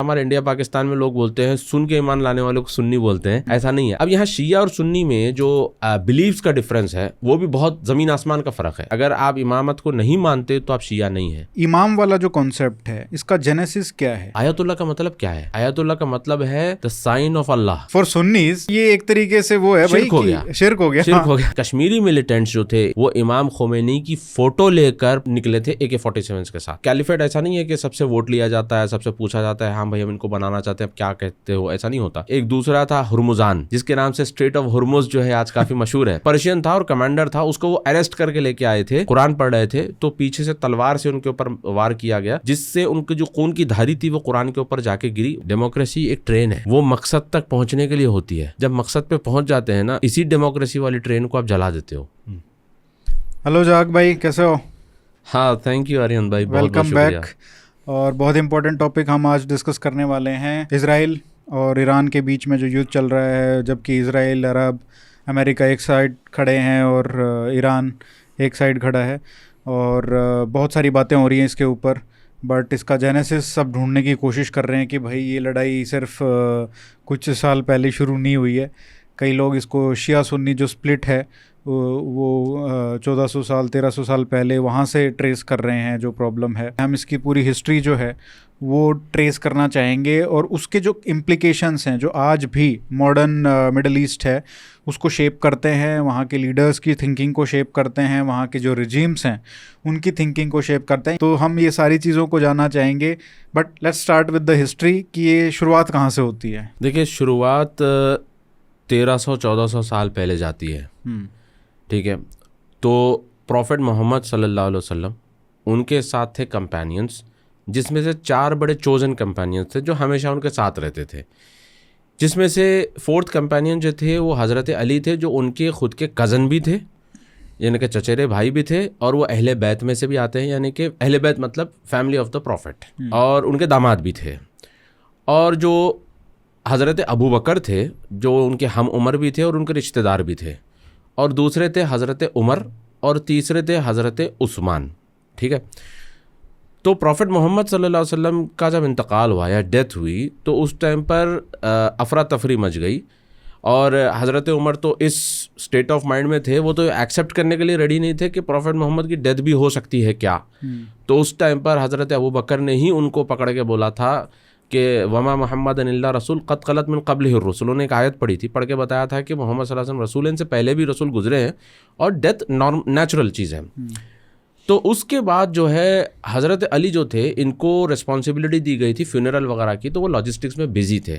हमारे इंडिया पाकिस्तान में लोग बोलते हैं सुन के ईमान लाने वालों को सुन्नी बोलते हैं, ऐसा नहीं है। अब यहाँ शिया और सुन्नी में जो बिलीव्स का डिफरेंस है वो भी बहुत जमीन आसमान का फर्क है। अगर आप इमामत को नहीं मानते तो आप शिया नहीं है। इमाम वाला जो कॉन्सेप्ट है इसका जेनेसिस क्या है? आयतुल्लाह का मतलब क्या है? आयतुल्लाह का मतलब है the sign of Allah. For Sunnis ये एक तरीके से वो है भाई शिर्क हो गया, शिर्क हो गया, शिर्क हो गया। कश्मीरी मिलिटेंट्स जो थे वो इमाम खोमेनी की फोटो लेकर निकले थे AK-47 के साथ। कैलिफेट ऐसा नहीं है कि सबसे वोट लिया जाता है, सबसे पूछा जाता है हाँ भाई हम इनको बनाना चाहते हैं, क्या कहते हो, ऐसा नहीं होता। एक दूसरा था हुर्मुजान, जिसके नाम से स्ट्रेट ऑफ हुर्मुज जो है आज काफी मशहूर है। पर्शियन था और कमांडर था, उसको वो अरेस्ट करके लेके आए थे। कुरान पढ़ रहे थे तो पीछे से तलवार से उनके ऊपर वार किया गया, जिससे उनकी जो खून की धारी थी वो कुरान के ऊपर जाके गिरी। डेमोक्रेसी एक ट्रेन है, वो मकसद तक पहुंचने के लिए होती है। जब मकसद पे पहुंच जाते हैं ना, इसी डेमोक्रेसी वाली ट्रेन को आप जला देते हो। हेलो जाग भाई, कैसे हो? हाँ, थैंक यू आर्यन भाई, वेलकम बैक। और बहुत इंपॉर्टेंट टॉपिक हम आज डिस्कस करने वाले हैं, इजराइल और ईरान के बीच में जो युद्ध चल रहा है, जबकि इजराइल, अरब, अमेरिका एक साइड खड़े हैं और ईरान एक साइड खड़ा है, और बहुत सारी बातें हो रही हैं इसके ऊपर। बट इसका जेनेसिस सब ढूंढने की कोशिश कर रहे हैं कि भाई ये लड़ाई सिर्फ कुछ साल पहले शुरू नहीं हुई है। कई लोग इसको शिया सुन्नी जो स्प्लिट है वो 1400 साल 1300 साल पहले वहाँ से ट्रेस कर रहे हैं जो प्रॉब्लम है। हम इसकी पूरी हिस्ट्री जो है वो ट्रेस करना चाहेंगे और उसके जो इम्प्लिकेशंस हैं जो आज भी मॉडर्न मिडल ईस्ट है उसको शेप करते हैं, वहाँ के लीडर्स की थिंकिंग को शेप करते हैं, वहाँ के जो रिजीम्स हैं उनकी थिंकिंग को शेप करते हैं। तो हम ये सारी चीज़ों को जानना चाहेंगे। But let's start with the history कि ये शुरुआत कहाँ से होती है। देखिए, शुरुआत 1300-1400 साल पहले जाती है, ठीक है। तो प्रॉफिट मोहम्मद सल्लल्लाहु अलैहि वसल्लम, उनके साथ थे कंपेनियंस, जिसमें से 4 बड़े चोजन कंपेनियंस थे जो हमेशा उनके साथ रहते थे। जिसमें से 4th कंपेनियन जो थे वो हज़रत अली थे, जो उनके ख़ुद के कज़न भी थे, यानी कि चचेरे भाई भी थे, और वो अहले बैत में से भी आते हैं, यानी कि अहले बैत मतलब फैमिली ऑफ द प्रॉफिट, और उनके दामाद भी थे। और जो हज़रत अबू बकर थे जो उनके हम उम्र भी थे और उनके रिश्तेदार भी थे, और दूसरे थे हज़रत उमर, और तीसरे थे हज़रत उस्मान, ठीक है। तो प्रॉफिट मोहम्मद सल्लल्लाहु अलैहि वसल्लम का जब इंतकाल हुआ या डेथ हुई तो उस टाइम पर अफरा तफरी मच गई, और हज़रत उमर तो इस स्टेट ऑफ माइंड में थे, वो तो एक्सेप्ट करने के लिए रेडी नहीं थे कि प्रॉफिट मोहम्मद की डेथ भी हो सकती है क्या। तो उस टाइम पर हज़रत अबू बकर ने ही उनको पकड़ के बोला था कि वमा मोहम्मद इल्ला रसूल क़द ख़लत मिन क़ब्लिहि रसूल। उन्होंने एक आयत पढ़ी थी, पढ़ के बताया था कि मोहम्मद सल्लल्लाहु अलैहि वसल्लम रसूल, इनसे पहले भी रसूल गुजरे हैं और डेथ नेचुरल चीज़ है। तो उसके बाद जो है हज़रत अली जो थे, इनको रिस्पॉन्सिबिलिटी दी गई थी फ्यूनरल वगैरह की, तो वो लॉजिस्टिक्स में बिजी थे।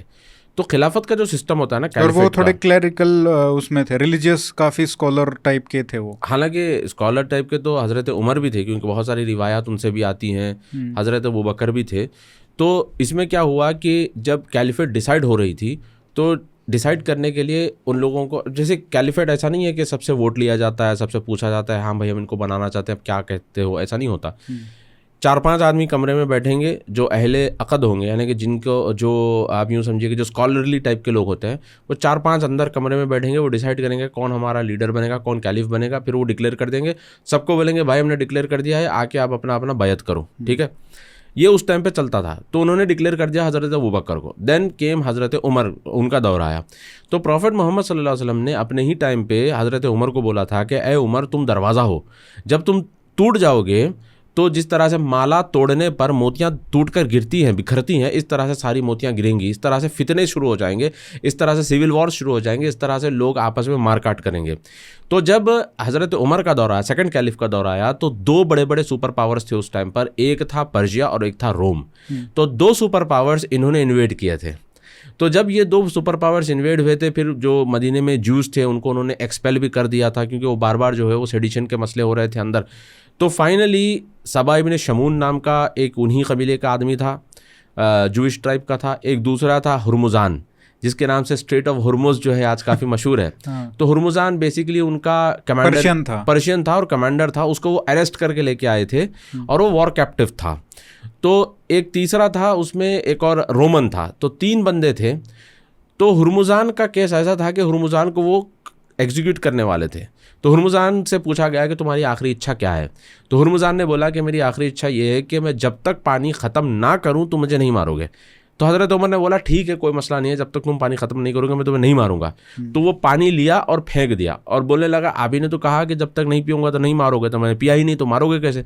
तो खिलाफत का जो सिस्टम होता है ना, और वो थोड़े क्लैरिकल उसमें थे, रिलीजियस, काफ़ी स्कॉलर टाइप के थे वो। हालांकि स्कॉलर टाइप के तो हज़रत उमर भी थे, क्योंकि बहुत सारी रिवायात उनसे भी आती हैं, हज़रत अबू बकर भी थे। तो इसमें क्या हुआ कि जब कैलिफेट डिसाइड हो रही थी तो डिसाइड करने के लिए उन लोगों को, जैसे कैलिफेट ऐसा नहीं है कि सबसे वोट लिया जाता है, सबसे पूछा जाता है हाँ भाई हम इनको बनाना चाहते हैं, क्या कहते हो, ऐसा नहीं होता। 4-5 आदमी कमरे में बैठेंगे जो अहले अक़द होंगे, यानी कि जिनको, जो आप यूँ समझिए कि जो स्कॉलरली टाइप के लोग होते हैं, वो 4-5 अंदर कमरे में बैठेंगे, वो डिसाइड करेंगे कौन हमारा लीडर बनेगा, कौन कैलिफ बनेगा। फिर वो डिक्लेयर कर देंगे, सबको बोलेंगे भाई हमने डिक्लेयर कर दिया है, आके आप अपना अपना बैत करो, ठीक है। ये उस टाइम पे चलता था। तो उन्होंने डिक्लेयर कर दिया हज़रत अबू बकर को। देन केम हज़रत उमर, उनका दौर आया। तो प्रॉफिट मोहम्मद सल्लल्लाहु अलैहि वसल्लम ने अपने ही टाइम पे हज़रत उमर को बोला था कि ए उमर, तुम दरवाज़ा हो, जब तुम टूट जाओगे तो जिस तरह से माला तोड़ने पर मोतियां टूटकर गिरती हैं, बिखरती हैं, इस तरह से सारी मोतियां गिरेंगी, इस तरह से फितने शुरू हो जाएंगे, इस तरह से सिविल वॉर शुरू हो जाएंगे, इस तरह से लोग आपस में मारकाट करेंगे। तो जब हज़रत उमर का दौर आया, सेकंड कैलिफ का दौर आया, तो 2 बड़े बड़े सुपर पावर्स थे उस टाइम पर, एक था पर्शिया और एक था रोम। तो 2 सुपर पावर्स इन्होंने इन्वेड किए थे। तो जब ये 2 सुपर पावर्स इन्वेड हुए थे, फिर जो मदीने में जूस थे उनको उन्होंने एक्सपेल भी कर दिया था, क्योंकि वो बार बार जो है वो सेडिशन के मसले हो रहे थे अंदर। तो फाइनली सबा इब्न शमून नाम का एक उन्हीं कबीले का आदमी था, जूइश ट्राइब का था। एक दूसरा था हुर्मुजान, जिसके नाम से स्ट्रेट ऑफ हुर्मुज जो है आज काफ़ी मशहूर है। तो हुर्मुजान बेसिकली उनका कमांडर पर्शियन था और कमांडर था, उसको वो अरेस्ट करके लेके आए थे और वो वॉर कैप्टिव था। तो एक तीसरा था, उसमें एक और रोमन था। तो 3 बंदे थे। तो हुर्मुजान का केस ऐसा था कि हुर्मुजान को वो एग्जीक्यूट करने वाले थे। तो हुर्मुजान से पूछा गया कि तुम्हारी आखिरी इच्छा क्या है। तो हुर्मुजान ने बोला कि मेरी आखिरी इच्छा ये है कि मैं जब तक पानी ख़त्म ना करूं तो मुझे नहीं मारोगे। तो हज़रत उमर ने बोला ठीक है कोई मसला नहीं है, जब तक तुम पानी ख़त्म नहीं करोगे मैं तुम्हें नहीं मारूंगा। तो वो पानी लिया और फेंक दिया और बोलने लगा आप ही ने तो कहा कि जब तक नहीं पीऊंगा तो नहीं मारोगे, तो मैंने पिया ही नहीं तो मारोगे कैसे।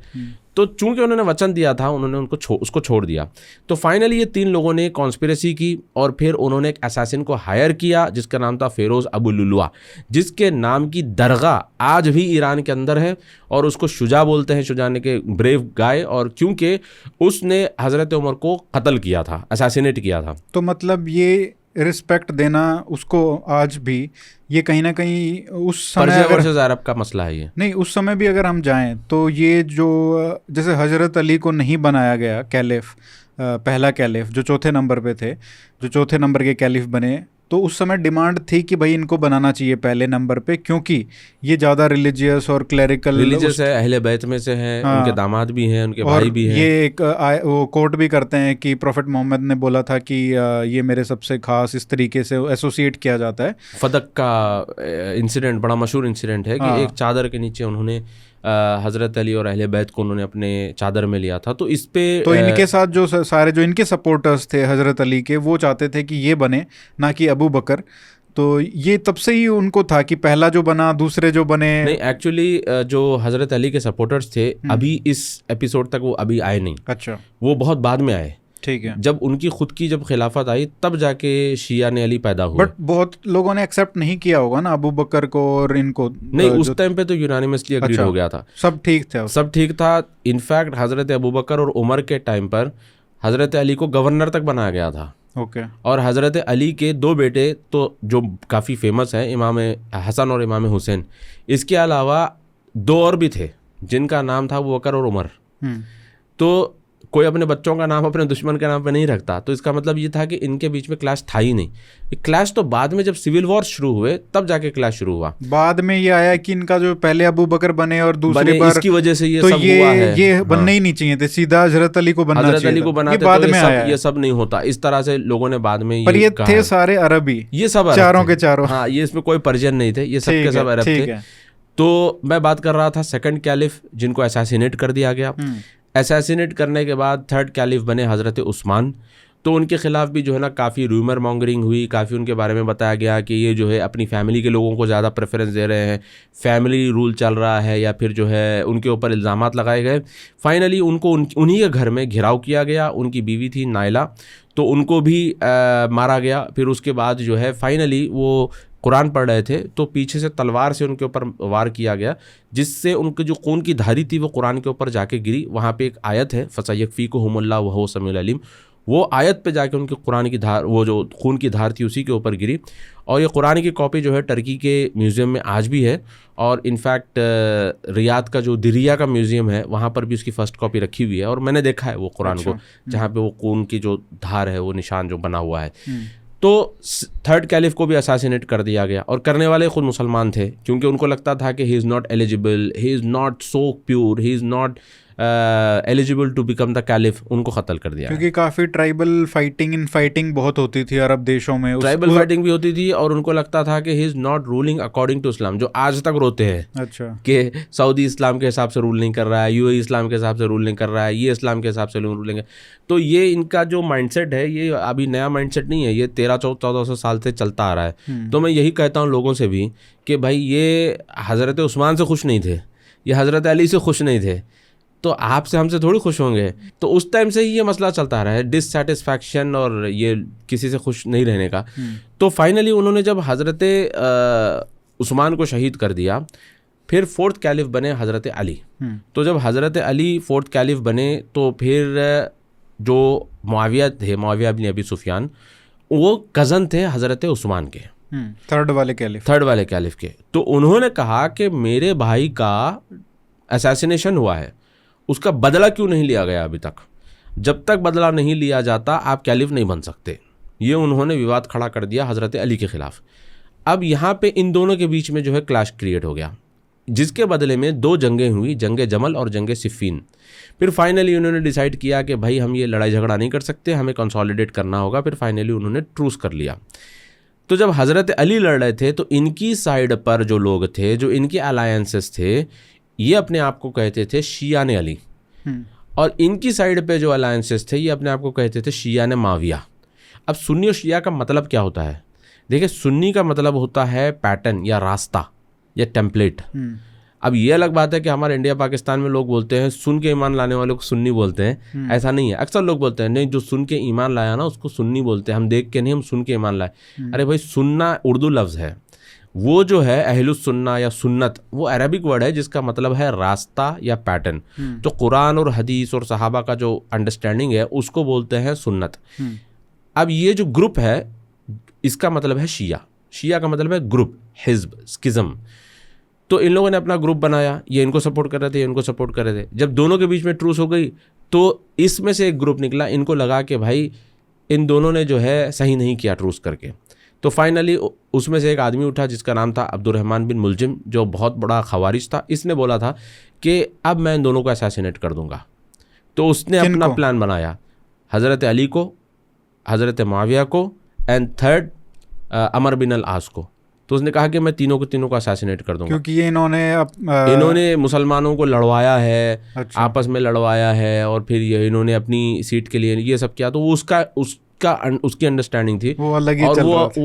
तो चूंकि उन्होंने वचन दिया था उन्होंने उसको छोड़ दिया। तो फाइनली ये 3 लोगों ने कॉन्स्पिरेसी की और फिर उन्होंने एक असैसिन को हायर किया जिसका नाम था फेरोज़ अबू लुलुआ, जिसके नाम की दरगाह आज भी ईरान के अंदर है और उसको शुजा बोलते हैं, शुजाने के ब्रेव गाय, और क्योंकि उसने हज़रत उमर को कत्ल किया था, असैसिनेट किया था। तो मतलब ये रिस्पेक्ट देना उसको आज भी, ये कहीं ना कहीं उस समय वर्सेस अरब का मसला है ये। नहीं, उस समय भी अगर हम जाएं तो ये जो जैसे हजरत अली को नहीं बनाया गया कैलिफ, पहला कैलिफ जो चौथे नंबर पे थे, जो चौथे नंबर के कैलिफ बने, तो उस समय डिमांड थी कि भाई इनको बनाना चाहिए पहले नंबर पे क्योंकि ये ज़्यादा रिलीजियस और क्लैरिकल है, अहले बैत में से हैं। हाँ, उनके दामाद भी हैं, उनके भाई भी हैं। ये एक वो कोट भी करते हैं कि प्रॉफिट मोहम्मद ने बोला था कि ये मेरे सबसे खास, इस तरीके से एसोसिएट किया जाता है। फदक का इंसिडेंट बड़ा मशहूर इंसिडेंट है कि एक चादर के नीचे उन्होंने हज़रत अली और अहले बैत को उन्होंने अपने चादर में लिया था। तो इस पे तो इनके साथ जो सारे जो इनके सपोर्टर्स थे हज़रत अली के, वो चाहते थे कि ये बने, ना कि अबू बकर। तो ये तब से ही उनको था कि पहला जो बना दूसरे जो बने। नहीं, एक्चुअली जो हज़रत अली के सपोर्टर्स थे अभी इस एपिसोड तक वो अभी आए नहीं। अच्छा, वो बहुत बाद में आए। ठीक है। जब उनकी खुद की जब खिलाफत आई तब जाके शिया ने अली पैदा हुए। बट बहुत लोगों ने एक्सेप्ट नहीं किया होगा ना अबू बकर को और इनको। नहीं, उस टाइम पे तो यूनानिमसली एग्रीड हो गया था, सब ठीक था, सब ठीक था। इनफैक्ट हज़रत अबू बकर और उमर के टाइम पर हज़रत अली को गवर्नर तक बनाया गया था। ओके। और हज़रत अली के 2 बेटे तो जो काफ़ी फेमस हैं, इमाम हसन और इमाम हुसैन, इसके अलावा 2 और भी थे जिनका नाम था अबू बकर और उमर। तो कोई अपने बच्चों का नाम अपने दुश्मन के नाम पे नहीं रखता। तो इसका मतलब ये था कि इनके बीच में क्लैश था ही नहीं। क्लैश तो बाद में जब सिविल वॉर शुरू हुए तब जाके क्लैश शुरू हुआ। बाद में ये आया कि इनका जो पहले अबू बकर बने और दूसरी बार इसकी वजह से ये तो सब हुआ है। ये बनने ही नहीं चाहिए थे, सीधा हज़रत अली को बनना चाहिए था। हज़रत अली को बनाते बाद में आया, ये सब नहीं होता। इस तरह से लोगों ने बाद में पर ये थे सारे अरबी, ये सब चारों के चारों। हाँ, ये इसमें कोई पर्शियन नहीं थे, ये सब के सब अरब थे। तो मैं बात कर रहा था सेकंड कैलिफ जिनको असैसिनेट कर दिया गया। असैसिनेट करने के बाद थर्ड कैलिफ बने हज़रत उस्मान। तो उनके ख़िलाफ़ भी जो है ना काफ़ी रूमर मॉन्गरिंग हुई, काफ़ी उनके बारे में बताया गया कि ये जो है अपनी फैमिली के लोगों को ज़्यादा प्रेफरेंस दे रहे हैं, फैमिली रूल चल रहा है, या फिर जो है उनके ऊपर इल्ज़ामात लगाए गए। फाइनली उनको उन्हीं के घर में घिराव किया गया। उनकी बीवी थी नाइला, तो उनको भी मारा गया। फिर उसके बाद जो है फाइनली वो कुरान पढ़ रहे थे तो पीछे से तलवार से उनके ऊपर वार किया गया, जिससे उनकी जो खून की धारी थी वो कुरान के ऊपर जाके गिरी। वहाँ पे एक आयत है फसयकफ़ीकुहुमुल्लाह वहुव समीउल अलीम, वो आयत पे जाके उनकी कुरान की धार, वो जो खून की धार थी उसी के ऊपर गिरी। और ये कुरान की कॉपी जो है टर्की के म्यूज़ियम में आज भी है। और इनफैक्ट रियाद का जो दिरिया का म्यूज़ियम है वहाँ पर भी उसकी फ़र्स्ट कॉपी रखी हुई है और मैंने देखा है वो कुरान को, जहाँ पे वो खून की जो धार है वो निशान जो बना हुआ है। तो थर्ड कैलिफ को भी असैसिनेट कर दिया गया और करने वाले खुद मुसलमान थे, क्योंकि उनको लगता था कि he is not eligible, he is not so pure, he is not eligible to become the caliph. उनको कत्ल कर दिया क्योंकि काफ़ी ट्राइबल फाइटिंग बहुत होती थी अरब देशों में। ट्राइबल फाइटिंग भी होती थी और उनको लगता था कि he is not ruling according to Islam, जो आज तक रोते हैं। अच्छा, कि सऊदी इस्लाम के हिसाब से रूल नहीं कर रहा है, यूएई इस्लाम के हिसाब से रूल नहीं कर रहा है, ये इस्लाम के हिसाब से रूल नहीं कर। तो ये इनका जो माइंडसेट है ये अभी नया माइंडसेट नहीं है, ये 1300-1400 साल से चलता आ रहा है। तो मैं यही कहता हूँ लोगों से भी कि भाई ये हज़रत उस्मान से खुश नहीं थे, ये हज़रत अली से खुश नहीं थे, तो आपसे हमसे थोड़ी खुश होंगे। तो उस टाइम से ही ये मसला चलता रहा है, डिससेटिस्फैक्शन और ये किसी से खुश नहीं रहने का। तो फाइनली उन्होंने जब हज़रत उस्मान को शहीद कर दिया, फिर फोर्थ कैलिफ बने हज़रत अली। तो जब हज़रत अली फोर्थ कैलिफ बने तो फिर जो मुआविया थे, मुआविया बिन अबी सुफियान, वो कज़न थे हज़रत उस्मान के, थर्ड वाले कैलिफ के। तो उन्होंने कहा कि मेरे भाई का असैसिनेशन हुआ है, उसका बदला क्यों नहीं लिया गया अभी तक? जब तक बदला नहीं लिया जाता आप कैलिफ नहीं बन सकते। ये उन्होंने विवाद खड़ा कर दिया हज़रत अली के ख़िलाफ़। अब यहाँ पे इन दोनों के बीच में जो है क्लैश क्रिएट हो गया, जिसके बदले में 2 जंगें हुई, जंगे जमल और जंगे सिफ़ीन। फिर फाइनली उन्होंने डिसाइड किया कि भाई हम ये लड़ाई झगड़ा नहीं कर सकते, हमें कंसोलिडेट करना होगा। फिर फाइनली उन्होंने ट्रूस कर लिया। तो जब हज़रत अली लड़ रहे थे तो इनकी साइड पर जो लोग थे, जो इनके अलायंसेस थे, ये अपने आप को कहते थे शियान अली, और इनकी साइड पे जो अलायंसेस थे ये अपने आप को कहते थे शियान माविया। अब सुन्नी और शिया का मतलब क्या होता है? देखिए, सुन्नी का मतलब होता है पैटर्न या रास्ता या टेम्पलेट। अब ये अलग बात है कि हमारे इंडिया पाकिस्तान में लोग बोलते हैं सुन के ईमान लाने वालों को सुन्नी बोलते हैं, ऐसा नहीं है। अक्सर लोग बोलते हैं नहीं, जो सुन के ईमान लाया ना उसको सुन्नी बोलते हैं, हम देख के नहीं, हम सुन के ईमान लाए। अरे भाई, सुन्ना उर्दू लफ्ज़ है, वो जो है अहलुस सुन्ना या सुन्नत वो अरबिक वर्ड है जिसका मतलब है रास्ता या पैटर्न। तो कुरान और हदीस और सहाबा का जो अंडरस्टैंडिंग है उसको बोलते हैं सुन्नत। अब ये जो ग्रुप है इसका मतलब है शिया। शिया का मतलब है ग्रुप, हिज्ब, स्किज़म। तो इन लोगों ने अपना ग्रुप बनाया, ये इनको सपोर्ट कर रहे थे, ये इनको सपोर्ट कर रहे थे। जब दोनों के बीच में ट्रूस हो गई तो इसमें से एक ग्रुप निकला, इनको लगा कि भाई इन दोनों ने जो है सही नहीं किया ट्रूस करके। तो फाइनली उसमें से एक आदमी उठा जिसका नाम था अब्दुर्रहमान बिन मुलजिम, जो बहुत बड़ा खवारिज था। इसने बोला था कि अब मैं इन दोनों को असैसिनेट कर दूंगा। तो उसने अपना प्लान बनाया, हज़रत अली को, हज़रत मुआविया को एंड थर्ड अमर बिन अल आस को। तो उसने कहा कि मैं तीनों को असैसिनेट कर दूंगा, क्योंकि ये इन्होंने मुसलमानों को लड़वाया है। अच्छा। आपस में लड़वाया है और फिर ये इन्होंने अपनी सीट के लिए ये सब किया। तो वो उसकी अंडरस्टैंडिंग थी, वो अलग ही और चल रहा था।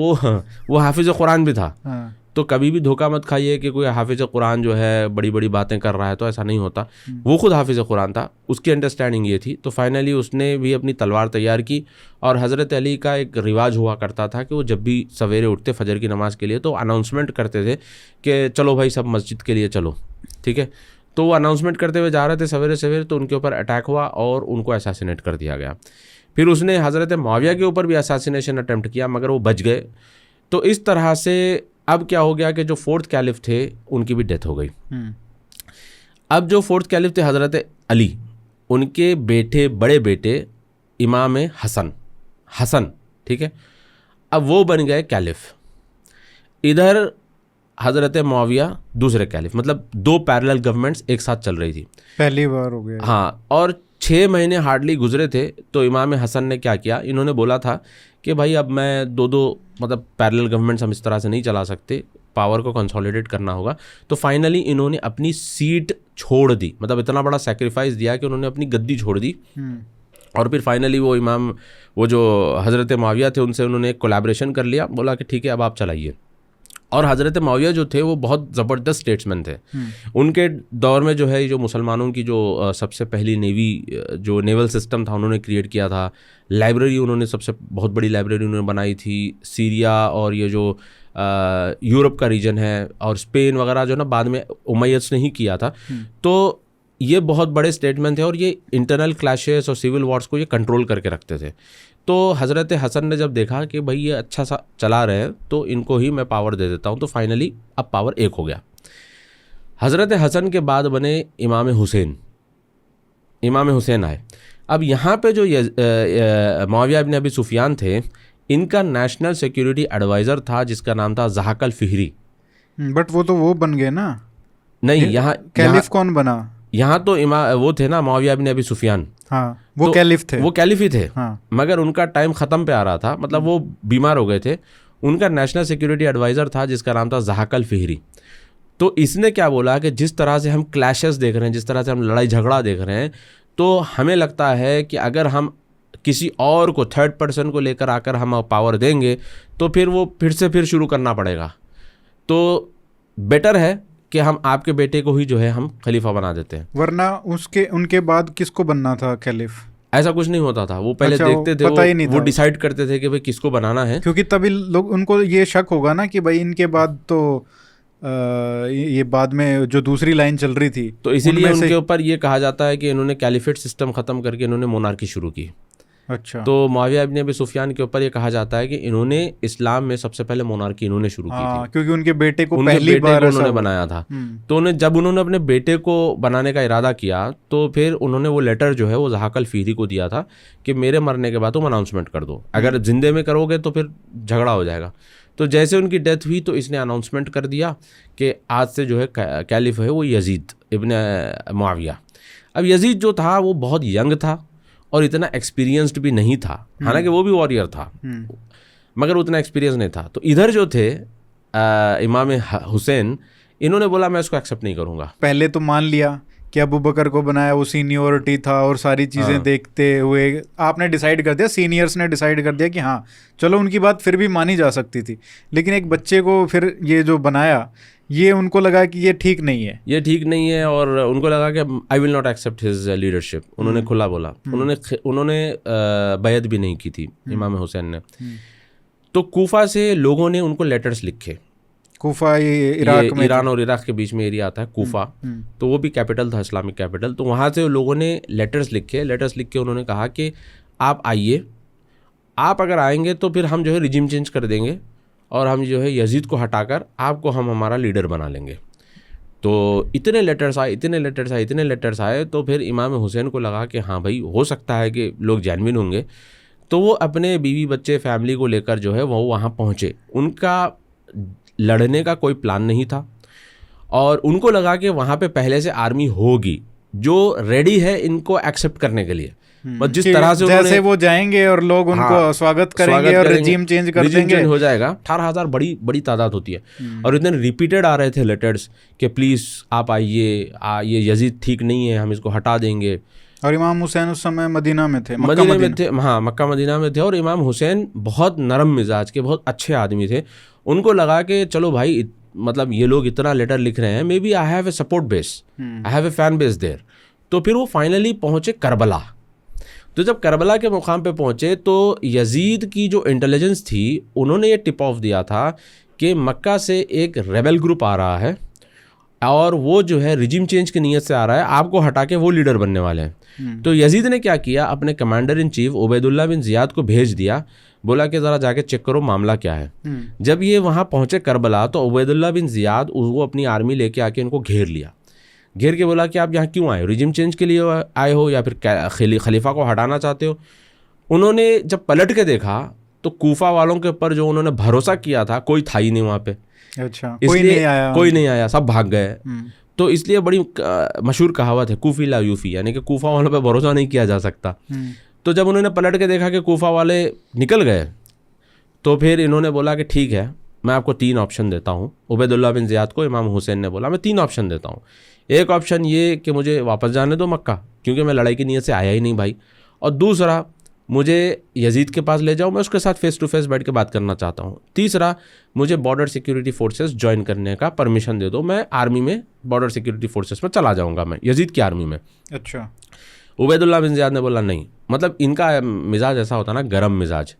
वो हाफिज़ कुरान भी था। हाँ। तो कभी भी धोखा मत खाइए कि कोई हाफिज़ कुरान जो है बड़ी बड़ी बातें कर रहा है, तो ऐसा नहीं होता। वो खुद हाफिज़ कुरान था, उसकी अंडरस्टैंडिंग ये थी। तो फाइनली उसने भी अपनी तलवार तैयार की। और हज़रत अली का एक रिवाज हुआ करता था कि वो जब भी सवेरे उठते फजर की नमाज़ के लिए तो अनाउंसमेंट करते थे कि चलो भाई सब मस्जिद के लिए चलो, ठीक है। तो वो अनाउंसमेंट करते हुए जा रहे थे सवेरे सवेरे, तो उनके ऊपर अटैक हुआ और उनको असैसिनेट कर दिया गया। फिर उसने हज़रत मुआविया के ऊपर भी असैसिनेशन अटैम्प्ट किया, मगर वो बच गए। तो इस तरह से अब क्या हो गया कि जो फोर्थ कैलिफ थे उनकी भी डेथ हो गई। अब जो फोर्थ कैलिफ थे हज़रत अली, उनके बेटे, बड़े बेटे इमाम हसन, ठीक है, अब वो बन गए कैलिफ। इधर हज़रत मुआविया दूसरे कैलिफ, मतलब दो पैरेलल गवर्नमेंट्स एक साथ चल रही थी। पहली बार हो गया। हाँ, और 6 महीने हार्डली गुजरे थे। तो इमाम हसन ने क्या किया, इन्होंने बोला था कि भाई अब मैं दो मतलब पैरेलल गवर्नमेंट्स हम इस तरह से नहीं चला सकते, पावर को कंसोलिडेट करना होगा। तो फाइनली इन्होंने अपनी सीट छोड़ दी, मतलब इतना बड़ा सेक्रीफाइस दिया कि उन्होंने अपनी गद्दी छोड़ दी। और फिर फाइनली वो जो हज़रत मुआविया थे उनसे उन्होंने एक कोलैबोरेशन कर लिया, बोला कि ठीक है अब आप चलाइए। और हज़रत मुआविया जो थे वो बहुत ज़बरदस्त स्टेट्समैन थे। उनके दौर में जो है जो मुसलमानों की जो सबसे पहली जो नेवल सिस्टम था उन्होंने क्रिएट किया था। लाइब्रेरी उन्होंने सबसे बहुत बड़ी लाइब्रेरी उन्होंने बनाई थी। सीरिया और ये जो यूरोप का रीजन है और स्पेन वगैरह जो ना बाद में उमैय्यद्स ने ही किया था। तो ये बहुत बड़े स्टेटमेंट थे और ये इंटरनल क्लैशेस और सिविल वॉर्स को ये कंट्रोल करके रखते थे। तो हज़रत हसन ने जब देखा कि भाई ये अच्छा सा चला रहे हैं तो इनको ही मैं पावर दे देता हूँ, तो फाइनली अब पावर एक हो गया। हज़रत हसन के बाद बने इमाम हुसैन आए। अब यहाँ पे जो मुआविया इब्न अबी सुफियान थे, इनका नेशनल सिक्योरिटी एडवाइज़र था जिसका नाम था ज़हाकल फिहरी। बट वो बन गए ना? नहीं, यहाँ कैलिफ कौन बना? यहाँ तो वो थे ना मुआविया इब्न अबी सुफियान। हाँ, वो तो कैलिफ थे। वो कैलिफ ही थे। हाँ। मगर उनका टाइम ख़त्म पे आ रहा था, मतलब वो बीमार हो गए थे। उनका नेशनल सिक्योरिटी एडवाइज़र था जिसका नाम था ज़हाकल फिहरी। तो इसने क्या बोला कि जिस तरह से हम क्लैशेस देख रहे हैं, जिस तरह से हम लड़ाई झगड़ा देख रहे हैं, तो हमें लगता है कि अगर हम किसी और को, थर्ड पर्सन को लेकर आकर हम पावर देंगे तो फिर वो फिर शुरू करना पड़ेगा। तो बेटर है कि हम आपके बेटे को ही जो है हम खलीफा बना देते हैं। वरना उनके बाद किसको बनना था खलीफ? ऐसा कुछ नहीं होता था। वो पहले देखते थे, पता ही नहीं वो था। डिसाइड करते थे कि भाई किसको बनाना है, क्योंकि तभी लोग उनको ये शक होगा ना कि भाई इनके बाद तो ये बाद में जो दूसरी लाइन चल रही थी, तो इसीलिए उनके ऊपर ये कहा जाता है कि इन्होंने कैलिफेट सिस्टम ख़त्म करके इन्होंने मोनार्की शुरू की। अच्छा। तो मुआविया इब्न अबी सुफियान के ऊपर ये कहा जाता है कि इन्होंने इस्लाम में सबसे पहले मोनार्की इन्होंने शुरू की थी, क्योंकि उनके बेटे को पहली बार उन्होंने बनाया था। तो जब उन्होंने अपने बेटे को बनाने का इरादा किया तो फिर उन्होंने वो लेटर जो है वो ज़हाकल फिहरी को दिया था कि मेरे मरने के बाद तुम अनाउंसमेंट कर दो, अगर जिंदे में करोगे तो फिर झगड़ा हो जाएगा। तो जैसे उनकी डेथ हुई तो इसने अनाउंसमेंट कर दिया कि आज से जो है कैलिफ है वो यजीद इब्न मुआविया। अब यजीद जो था वो बहुत यंग था और इतना एक्सपीरियंस्ड भी नहीं था, हालांकि वो भी वॉरियर था, मगर उतना एक्सपीरियंस नहीं था। तो इधर जो थे इमाम हुसैन, इन्होंने बोला मैं इसको एक्सेप्ट नहीं करूँगा। पहले तो मान लिया कि अबू बकर को बनाया, वो सीनियोरिटी था और सारी चीज़ें देखते हुए आपने डिसाइड कर दिया, सीनियर्स ने डिसाइड कर दिया कि हाँ चलो उनकी बात फिर भी मानी जा सकती थी, लेकिन एक बच्चे को फिर ये जो बनाया ये उनको लगा कि ये ठीक नहीं है, ये ठीक नहीं है, और उनको लगा कि I will not accept his leadership. उन्होंने खुला बोला, उन्होंने बैत भी नहीं की थी इमाम हुसैन ने। तो कूफा से लोगों ने उनको लेटर्स लिखे। कूफा इराक में, ईरान और इराक के बीच में एरिया आता है कूफा, तो वो भी कैपिटल था, इस्लामिक कैपिटल। तो वहाँ से लोगों ने लेटर्स लिख के उन्होंने कहा कि आप आइए, आप अगर आएंगे तो फिर हम जो है रिजिम चेंज कर देंगे और हम जो है यजीद को हटाकर आपको हम हमारा लीडर बना लेंगे। तो इतने लेटर्स आए तो फिर इमाम हुसैन को लगा कि हाँ भाई हो सकता है कि लोग जेन्युइन होंगे। तो वो अपने बीवी बच्चे फैमिली को लेकर जो है वो वहाँ पहुँचे। उनका लड़ने का कोई प्लान नहीं था और उनको लगा कि वहाँ पे पहले से आर्मी होगी जो रेडी है इनको एक्सेप्ट करने के लिए। बस जिस तरह से जैसे वो जाएंगे और लोग उनको स्वागत करेंगे और रिजीम चेंज कर देंगे, हो जाएगा। 18,000 बड़ी तादाद होती है और इतने रिपीटेड आ रहे थे लेटर्स कि प्लीज़ आप आइए, ये यजीद ठीक नहीं है, हम इसको हटा देंगे। और इमाम हुसैन उस समय मदीना में थे, हाँ मक्का मदीना में थे। और इमाम हुसैन बहुत नरम मिजाज के, बहुत अच्छे आदमी थे। उनको लगा कि चलो भाई मतलब ये लोग इतना लेटर लिख रहे हैं, maybe I have a support base, I have a fan base there. तो फिर वो फाइनली पहुँचे करबला। तो जब करबला के मुकाम पे पहुँचे तो यजीद की जो इंटेलिजेंस थी उन्होंने ये टिप ऑफ दिया था कि मक्का से एक रेबल ग्रुप आ रहा है और वो जो है रिजिम चेंज की नीयत से आ रहा है, आपको हटा के वो लीडर बनने वाले हैं। तो यजीद ने क्या किया, अपने commander in chief Ubaidullah bin Ziyad को भेज दिया, बोला कि ज़रा जाके चेक करो मामला क्या है। जब ये वहाँ पहुँचे करबला तो उबैदुल्लाह बिन ज़ियाद वो अपनी आर्मी लेके आके इनको घेर लिया। घेर के बोला कि आप यहाँ क्यों आए हो, रिजिम चेंज के लिए आए हो या फिर खलीफा को हटाना चाहते हो। उन्होंने जब पलट के देखा तो कूफा वालों के ऊपर जो उन्होंने भरोसा किया था कोई था ही नहीं वहाँ पे। अच्छा, कोई नहीं आया, सब भाग गए। तो इसलिए बड़ी मशहूर कहावत है कूफी ला यूफी, यानी कि कूफा वालों पे भरोसा नहीं किया जा सकता। तो जब उन्होंने पलट के देखा कि कूफा वाले निकल गए तो फिर इन्होंने बोला कि ठीक है, मैं आपको 3 ऑप्शन देता हूँ। उबैदुल्लाह बिन ज़ियाद को इमाम हुसैन ने बोला मैं 3 ऑप्शन देता हूँ। एक ऑप्शन ये कि मुझे वापस जाने दो मक्का, क्योंकि मैं लड़ाई की नीयत से आया ही नहीं भाई। और दूसरा, मुझे यजीद के पास ले जाओ, मैं उसके साथ फेस टू फेस बैठ के बात करना चाहता हूँ। तीसरा, मुझे बॉर्डर सिक्योरिटी फोर्सेस ज्वाइन करने का परमिशन दे दो, मैं आर्मी में बॉर्डर सिक्योरिटी फोर्सेस में चला जाऊँगा, मैं यजीद की आर्मी में। अच्छा। उबैदुल्लाह बिन ज़ियाद ने बोला नहीं। मतलब इनका मिजाज ऐसा होता ना, गरम मिजाज,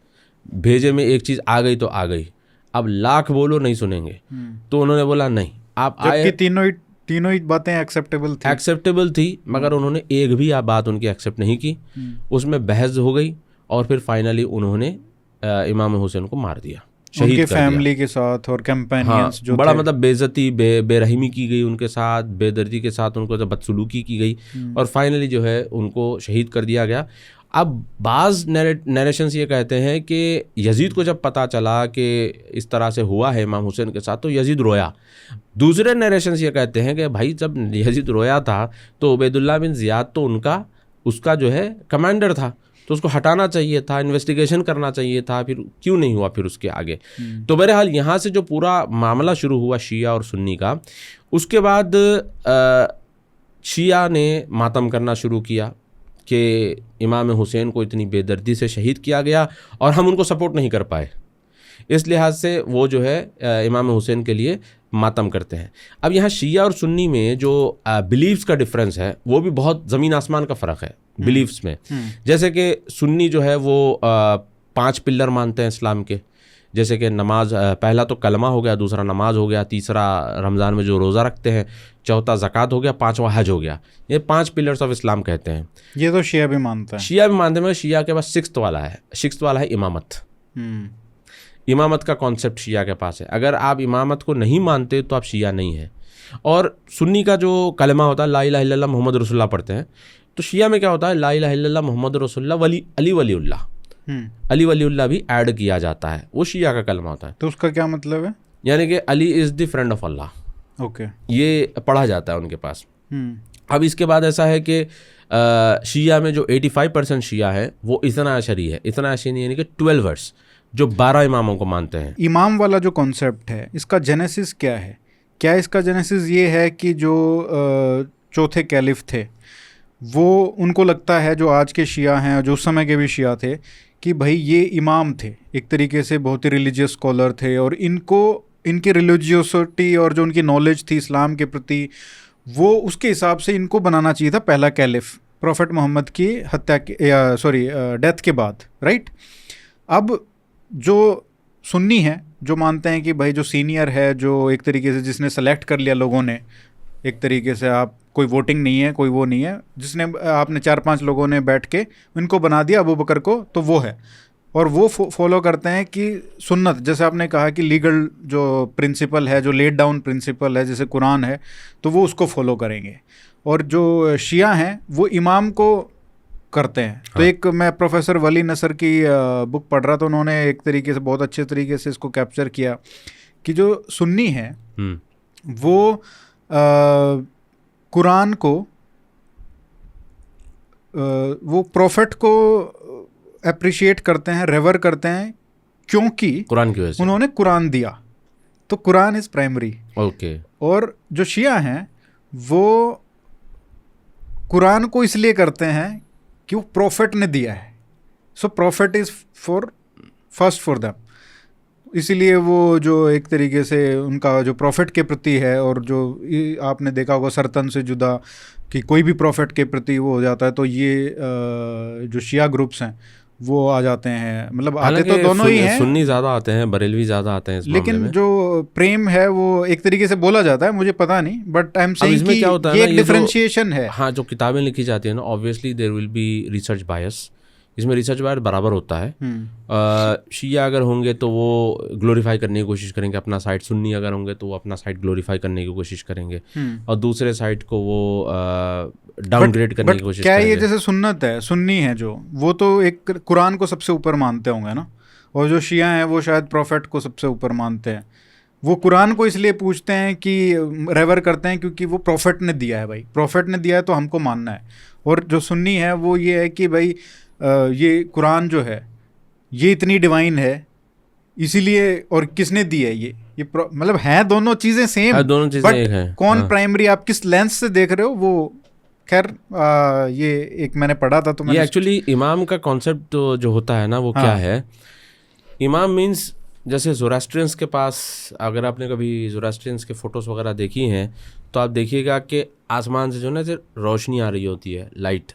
भेजे में एक चीज़ आ गई तो आ गई, अब लाख बोलो नहीं सुनेंगे। तो उन्होंने बोला नहीं, आप आए। तीनों ही बातें एक्सेप्टेबल थी, मगर उन्होंने एक भी बात उनकी एक्सेप्ट नहीं की। उसमें बहस हो गई और फिर फाइनली उन्होंने इमाम हुसैन को मार दिया, शहीद कर दिया। फैमिली के साथ और कंपेनियंस जो बड़ा मतलब बेइज्जती, बेरहमी की गई उनके साथ, बेदर्दी के साथ उनको बदसलूकी की गई और फाइनली जो है उनको शहीद कर दिया गया। अब बाज़ नरेशंस ये कहते हैं कि यजीद को जब पता चला कि इस तरह से हुआ है इमाम हुसैन के साथ तो यजीद रोया। दूसरे नरेशंस ये कहते हैं कि भाई जब यजीद रोया था तो उबैदुल्लाह बिन ज़ियाद तो उसका जो है कमांडर था, तो उसको हटाना चाहिए था, इन्वेस्टिगेशन करना चाहिए था, फिर क्यों नहीं हुआ फिर उसके आगे। तो बहरहाल यहाँ से जो पूरा मामला शुरू हुआ शिया और सुन्नी का, उसके बाद शिया ने मातम करना शुरू किया कि इमाम हुसैन को इतनी बेदर्दी से शहीद किया गया और हम उनको सपोर्ट नहीं कर पाए। इस लिहाज से वो जो है इमाम हुसैन के लिए मातम करते हैं। अब यहाँ शिया और सुन्नी में जो बिलीव्स का डिफरेंस है वो भी बहुत ज़मीन आसमान का फ़र्क है बिलीव्स में। जैसे कि सुन्नी जो है वो 5 पिल्लर मानते हैं इस्लाम के, जैसे कि नमाज, पहला तो कलमा हो गया, दूसरा नमाज हो गया, तीसरा रमज़ान में जो रोज़ा रखते हैं, चौथा ज़कात हो गया, 5वां हज हो गया। ये 5 पिलर्स ऑफ इस्लाम कहते हैं। ये तो शिया भी मानता है। शिया भी मानते हैं, मगर शिया के पास 6th वाला है इमामत। इमामत का कॉन्सेप्ट शिया के पास है। अगर आप इमामत को नहीं मानते तो आप शिया नहीं हैं। और सुन्नी का जो कलमा होता है ला इलाहा इल्लल्लाह मोहम्मद रसूलुल्लाह पढ़ते हैं, तो शिया में क्या होता है ला इलाहा इल्लल्लाह मोहम्मद रसूलुल्लाह अली वलीउल्लाह, अली वलीउल्लाह भी ऐड किया जाता है, वो शिया का कलमा होता है। तो उसका क्या मतलब है? यानी कि Ali is the friend of Allah. Okay, ये पढ़ा जाता है उनके पास। अब इसके बाद ऐसा है कि शिया में जो 85% शिया है वो इतना अशरी है। इतना अशरी यानी कि 12 वर्स, जो 12 इमामों को मानते हैं। इमाम वाला जो कॉन्सेप्ट है, इसका जेनेसिस क्या है? क्या इसका जेनेसिस ये है कि जो चौथे कैलिफ थे, वो उनको लगता है, जो आज के शिया हैं, जो उस समय के भी शिया थे, कि भाई ये इमाम थे, एक तरीके से बहुत ही रिलीजियस स्कॉलर थे, और इनको इनकी रिलीजियोसिटी और जो उनकी नॉलेज थी इस्लाम के प्रति, वो उसके हिसाब से इनको बनाना चाहिए था पहला कैलिफ प्रॉफेट मोहम्मद की हत्या डेथ के बाद, राइट। अब जो सुन्नी हैं, जो मानते हैं कि भाई जो सीनियर है, जो एक तरीके से जिसने सेलेक्ट कर लिया लोगों ने, एक तरीके से आप कोई वोटिंग नहीं है, कोई वो नहीं है, जिसने आपने 4-5 लोगों ने बैठ के उनको बना दिया अबू बकर को, तो वो है। और वो फॉलो करते हैं कि सुन्नत, जैसे आपने कहा कि लीगल जो प्रिंसिपल है, जो लेड डाउन प्रिंसिपल है, जैसे कुरान है, तो वो उसको फॉलो करेंगे। और जो शिया हैं वो इमाम को करते हैं। हाँ। तो एक मैं प्रोफेसर वली नसर की बुक पढ़ रहा था, उन्होंने एक तरीके से बहुत अच्छे तरीके से इसको कैप्चर किया कि जो सुन्नी है वो कुरान को, वो प्रॉफिट को अप्रिशिएट करते हैं, रेवर करते हैं, क्योंकि कुरान की वजह से उन्होंने कुरान दिया, तो कुरान इज प्राइमरी। ओके। और जो शिया हैं वो कुरान को इसलिए करते हैं कि वो प्रॉफिट ने दिया है, so profit is first for them. इसीलिए वो जो एक तरीके से उनका जो प्रॉफिट के प्रति है, और जो आपने देखा होगा सरतन से जुदा कि कोई भी प्रॉफिट के प्रति वो हो जाता है, तो ये जो शिया ग्रुप्स हैं वो आ जाते हैं, मतलब आते तो दोनों ही हैं, सुन्नी ज़्यादा आते हैं, बरेलवी ज़्यादा आते हैं इस लेकिन मामले में। जो प्रेम है वो एक तरीके से बोला जाता है, मुझे पता नहीं, बट आई एम सेइंग कि ये एक डिफरेंशिएशन है। हाँ, जो किताबें लिखी जाती है ना, obviously there will be research bias, इसमें रिसर्च बायस बराबर होता है। शिया अगर होंगे तो वो ग्लोरीफाई करने की कोशिश करेंगे अपना साइड, सुन्नी अगर होंगे तो वो अपना साइड ग्लोरीफाई करने की कोशिश करेंगे, और दूसरे साइड को वो डाउनग्रेड करने की कोशिश करेंगे। क्या ये जैसे सुन्नत है, सुन्नी है जो, वो तो एक कुरान को सबसे ऊपर मानते होंगे ना, और जो शिया हैं वो शायद प्रॉफिट को सबसे ऊपर मानते हैं। वो कुरान को इसलिए पूछते हैं कि रेवर करते हैं क्योंकि वो प्रॉफिट ने दिया है, भाई प्रॉफिट ने दिया है तो हमको मानना है। और जो सुन्नी है वो ये है कि भाई ये कुरान जो है ये इतनी डिवाइन है, इसीलिए, और किसने दी है ये मतलब है दोनों चीज़ें सेम, दोनों चीज़ें एक हैं। कौन प्राइमरी, आप किस लेंस से देख रहे हो वो। खैर ये एक मैंने पढ़ा था, तो ये एक्चुअली इमाम का कॉन्सेप्ट तो जो होता है ना वो क्या है, इमाम मीन्स जैसे ज़ोरास्ट्रियंस के पास, अगर आपने कभी ज़ोरास्ट्रियंस के फ़ोटोज़ वगैरह देखी हैं तो आप देखिएगा कि आसमान से जो ना रोशनी आ रही होती है, लाइट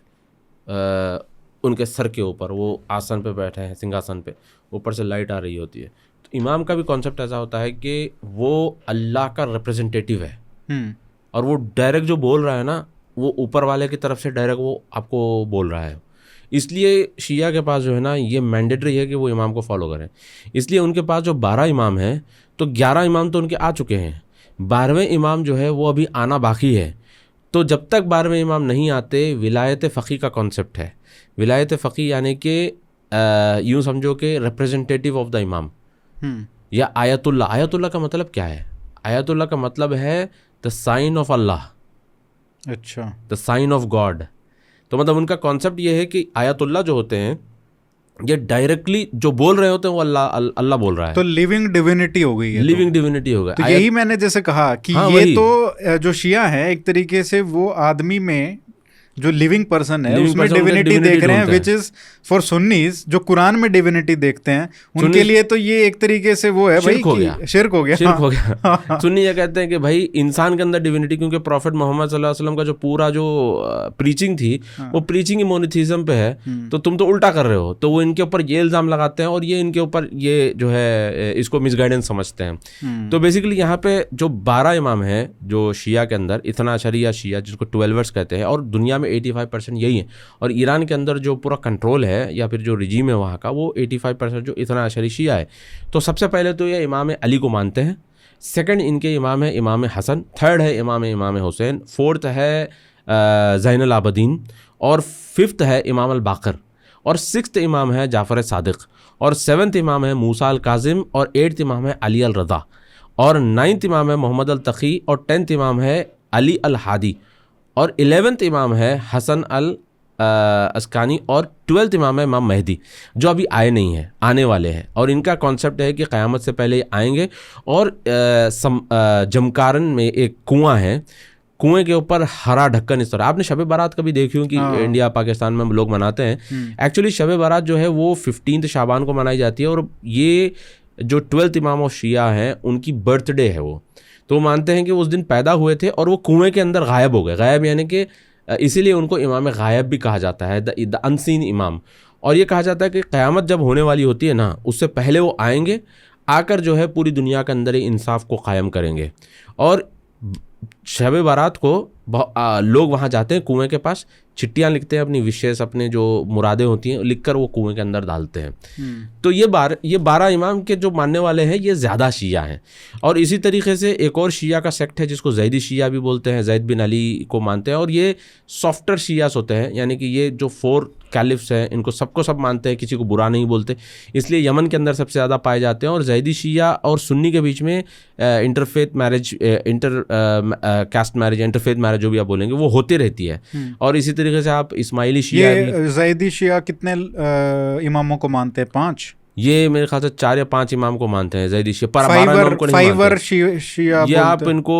उनके सर के ऊपर, वो आसन पे बैठे हैं सिंहासन पे, ऊपर से लाइट आ रही होती है। तो इमाम का भी कॉन्सेप्ट ऐसा होता है कि वो अल्लाह का रिप्रेजेंटेटिव है, और वो डायरेक्ट जो बोल रहा है ना, वो ऊपर वाले की तरफ से डायरेक्ट वो आपको बोल रहा है। इसलिए शिया के पास जो है ना, ये मैंडेटरी है कि वो इमाम को फॉलो करें। इसलिए उनके पास जो 12 इमाम हैं, तो 11 इमाम तो उनके आ चुके हैं, 12वें इमाम जो है वो अभी आना बाकी है। तो जब तक 12वें इमाम नहीं आते, विलायत फ़क़ी का कॉन्सेप्ट है। विलायत फ़क़ी यानी कि यूँ समझो कि रिप्रेजेंटेटिव ऑफ द इमाम, या आयतुल्लाह। आयतुल्लाह का मतलब क्या है? आयतुल्लाह का मतलब है द साइन ऑफ अल्लाह, अच्छा, द साइन ऑफ गॉड। तो मतलब उनका कॉन्सेप्ट ये है कि आयतुल्लाह जो होते हैं ये डायरेक्टली जो बोल रहे होते हैं वो अल्लाह बोल रहा है। तो लिविंग डिविनिटी हो गई है, लिविंग डिविनिटी हो गया। तो यही मैंने जैसे कहा कि हाँ, ये तो जो शिया है एक तरीके से वो आदमी में जो लिविंग पर्सन है उसमें डिविनिटी देख रहे हैं, विच इज फॉर सुन्नीज जो कुरान में डिविनिटी देखते हैं, उनके लिए तो ये एक तरीके से वो है भाई, शिर्क हो गया। सुन्नी ये कहते हैं कि भाई इंसान के अंदर डिविनिटी, क्योंकि प्रॉफिट मोहम्मद सल्लल्लाहु अलैहि वसल्लम का जो पूरा जो प्रीचिंग थी वो प्रीचिंग ही मोनोथीज्म पे है, तो तुम तो उल्टा कर रहे हो। तो वो इनके ऊपर ये इल्ज़ाम लगाते हैं, और ये इनके ऊपर ये जो है इसको मिसगाइडेंस समझते हैं। तो बेसिकली यहाँ पे जो 12 इमाम हैं जो शिया के अंदर, इतना अशरी या शिया जिसको 12ers कहते हैं, और दुनिया में 85% यही है, और ईरान के अंदर जो पूरा कंट्रोल है या फिर जो रिजीम है वहाँ का, वो 85% जो इतना अशरी शिया है। तो सबसे पहले तो ये इमाम अली को मानते हैं, सेकंड इनके इमाम है इमाम हसन, थर्ड है इमाम हुसैन, फोर्थ है ज़ैनुल आबदीन, और फिफ्थ है इमाम अल बाकर, और सिक्स्थ इमाम है जाफ़र सादिक, और सेवन्थ इमाम है मूसा अल काजिम, और 8th इमाम है अली अल रज़ा, और 9th इमाम है मोहम्मद अल तक़ी, और 10th इमाम है अली अल हादी, और 11th इमाम है हसन अल अस्कानी, और 12th इमाम है इमाम महदी, जो अभी आए नहीं हैं, आने वाले हैं। और इनका कॉन्सेप्ट है कि क़यामत से पहले आएंगे। और जमकारन में एक कुआं है, कुएं के ऊपर हरा ढक्कन इस तरह। आपने शब बारात कभी देखी हो कि इंडिया पाकिस्तान में लोग मनाते हैं। एक्चुअली शब बारात जो है वो 15 शाबान को मनाई जाती है, और ये जो 12th इमाम ऑफ शिया हैं उनकी बर्थडे है वो। तो मानते हैं कि उस दिन पैदा हुए थे और वो कुएं के अंदर गायब हो गए। गायब यानी कि इसीलिए उनको इमाम गायब भी कहा जाता है, द अनसीन इमाम। और ये कहा जाता है कि क़यामत जब होने वाली होती है ना, उससे पहले वो आएंगे, आकर जो है पूरी दुनिया के अंदर इंसाफ को कायम करेंगे। और शब बारात को लोग वहाँ जाते हैं कुएं के पास, चिट्ठियाँ लिखते हैं अपनी विशेष, अपने जो मुरादें होती हैं लिखकर वो कुएं के अंदर डालते हैं। तो ये 12 इमाम के जो मानने वाले हैं ये ज़्यादा शिया हैं। और इसी तरीके से एक और शिया का सेक्ट है जिसको जैदी शिया भी बोलते हैं, जैद बिन अली को मानते हैं। और ये सॉफ्टर शियास होते हैं, यानी कि ये जो 4 कैलिफ्स हैं इनको सबको सब मानते हैं, किसी को बुरा नहीं बोलते, इसलिए यमन के अंदर सबसे ज़्यादा पाए जाते हैं। और जैदी शिया और सुन्नी के बीच में interfaith marriage, caste marriage, interfaith marriage जो भी आप बोलेंगे वो होती रहती है। और इसी तरीके से आप इस्माइली शिया, ये जैदी शिया कितने इमामों को मानते हैं? 5? ये मेरे ख्याल से 4 या 5 इमाम को मानते हैं जैदी शिया, पर 12 इमाम को नहीं मानते। शिया ये आप इनको,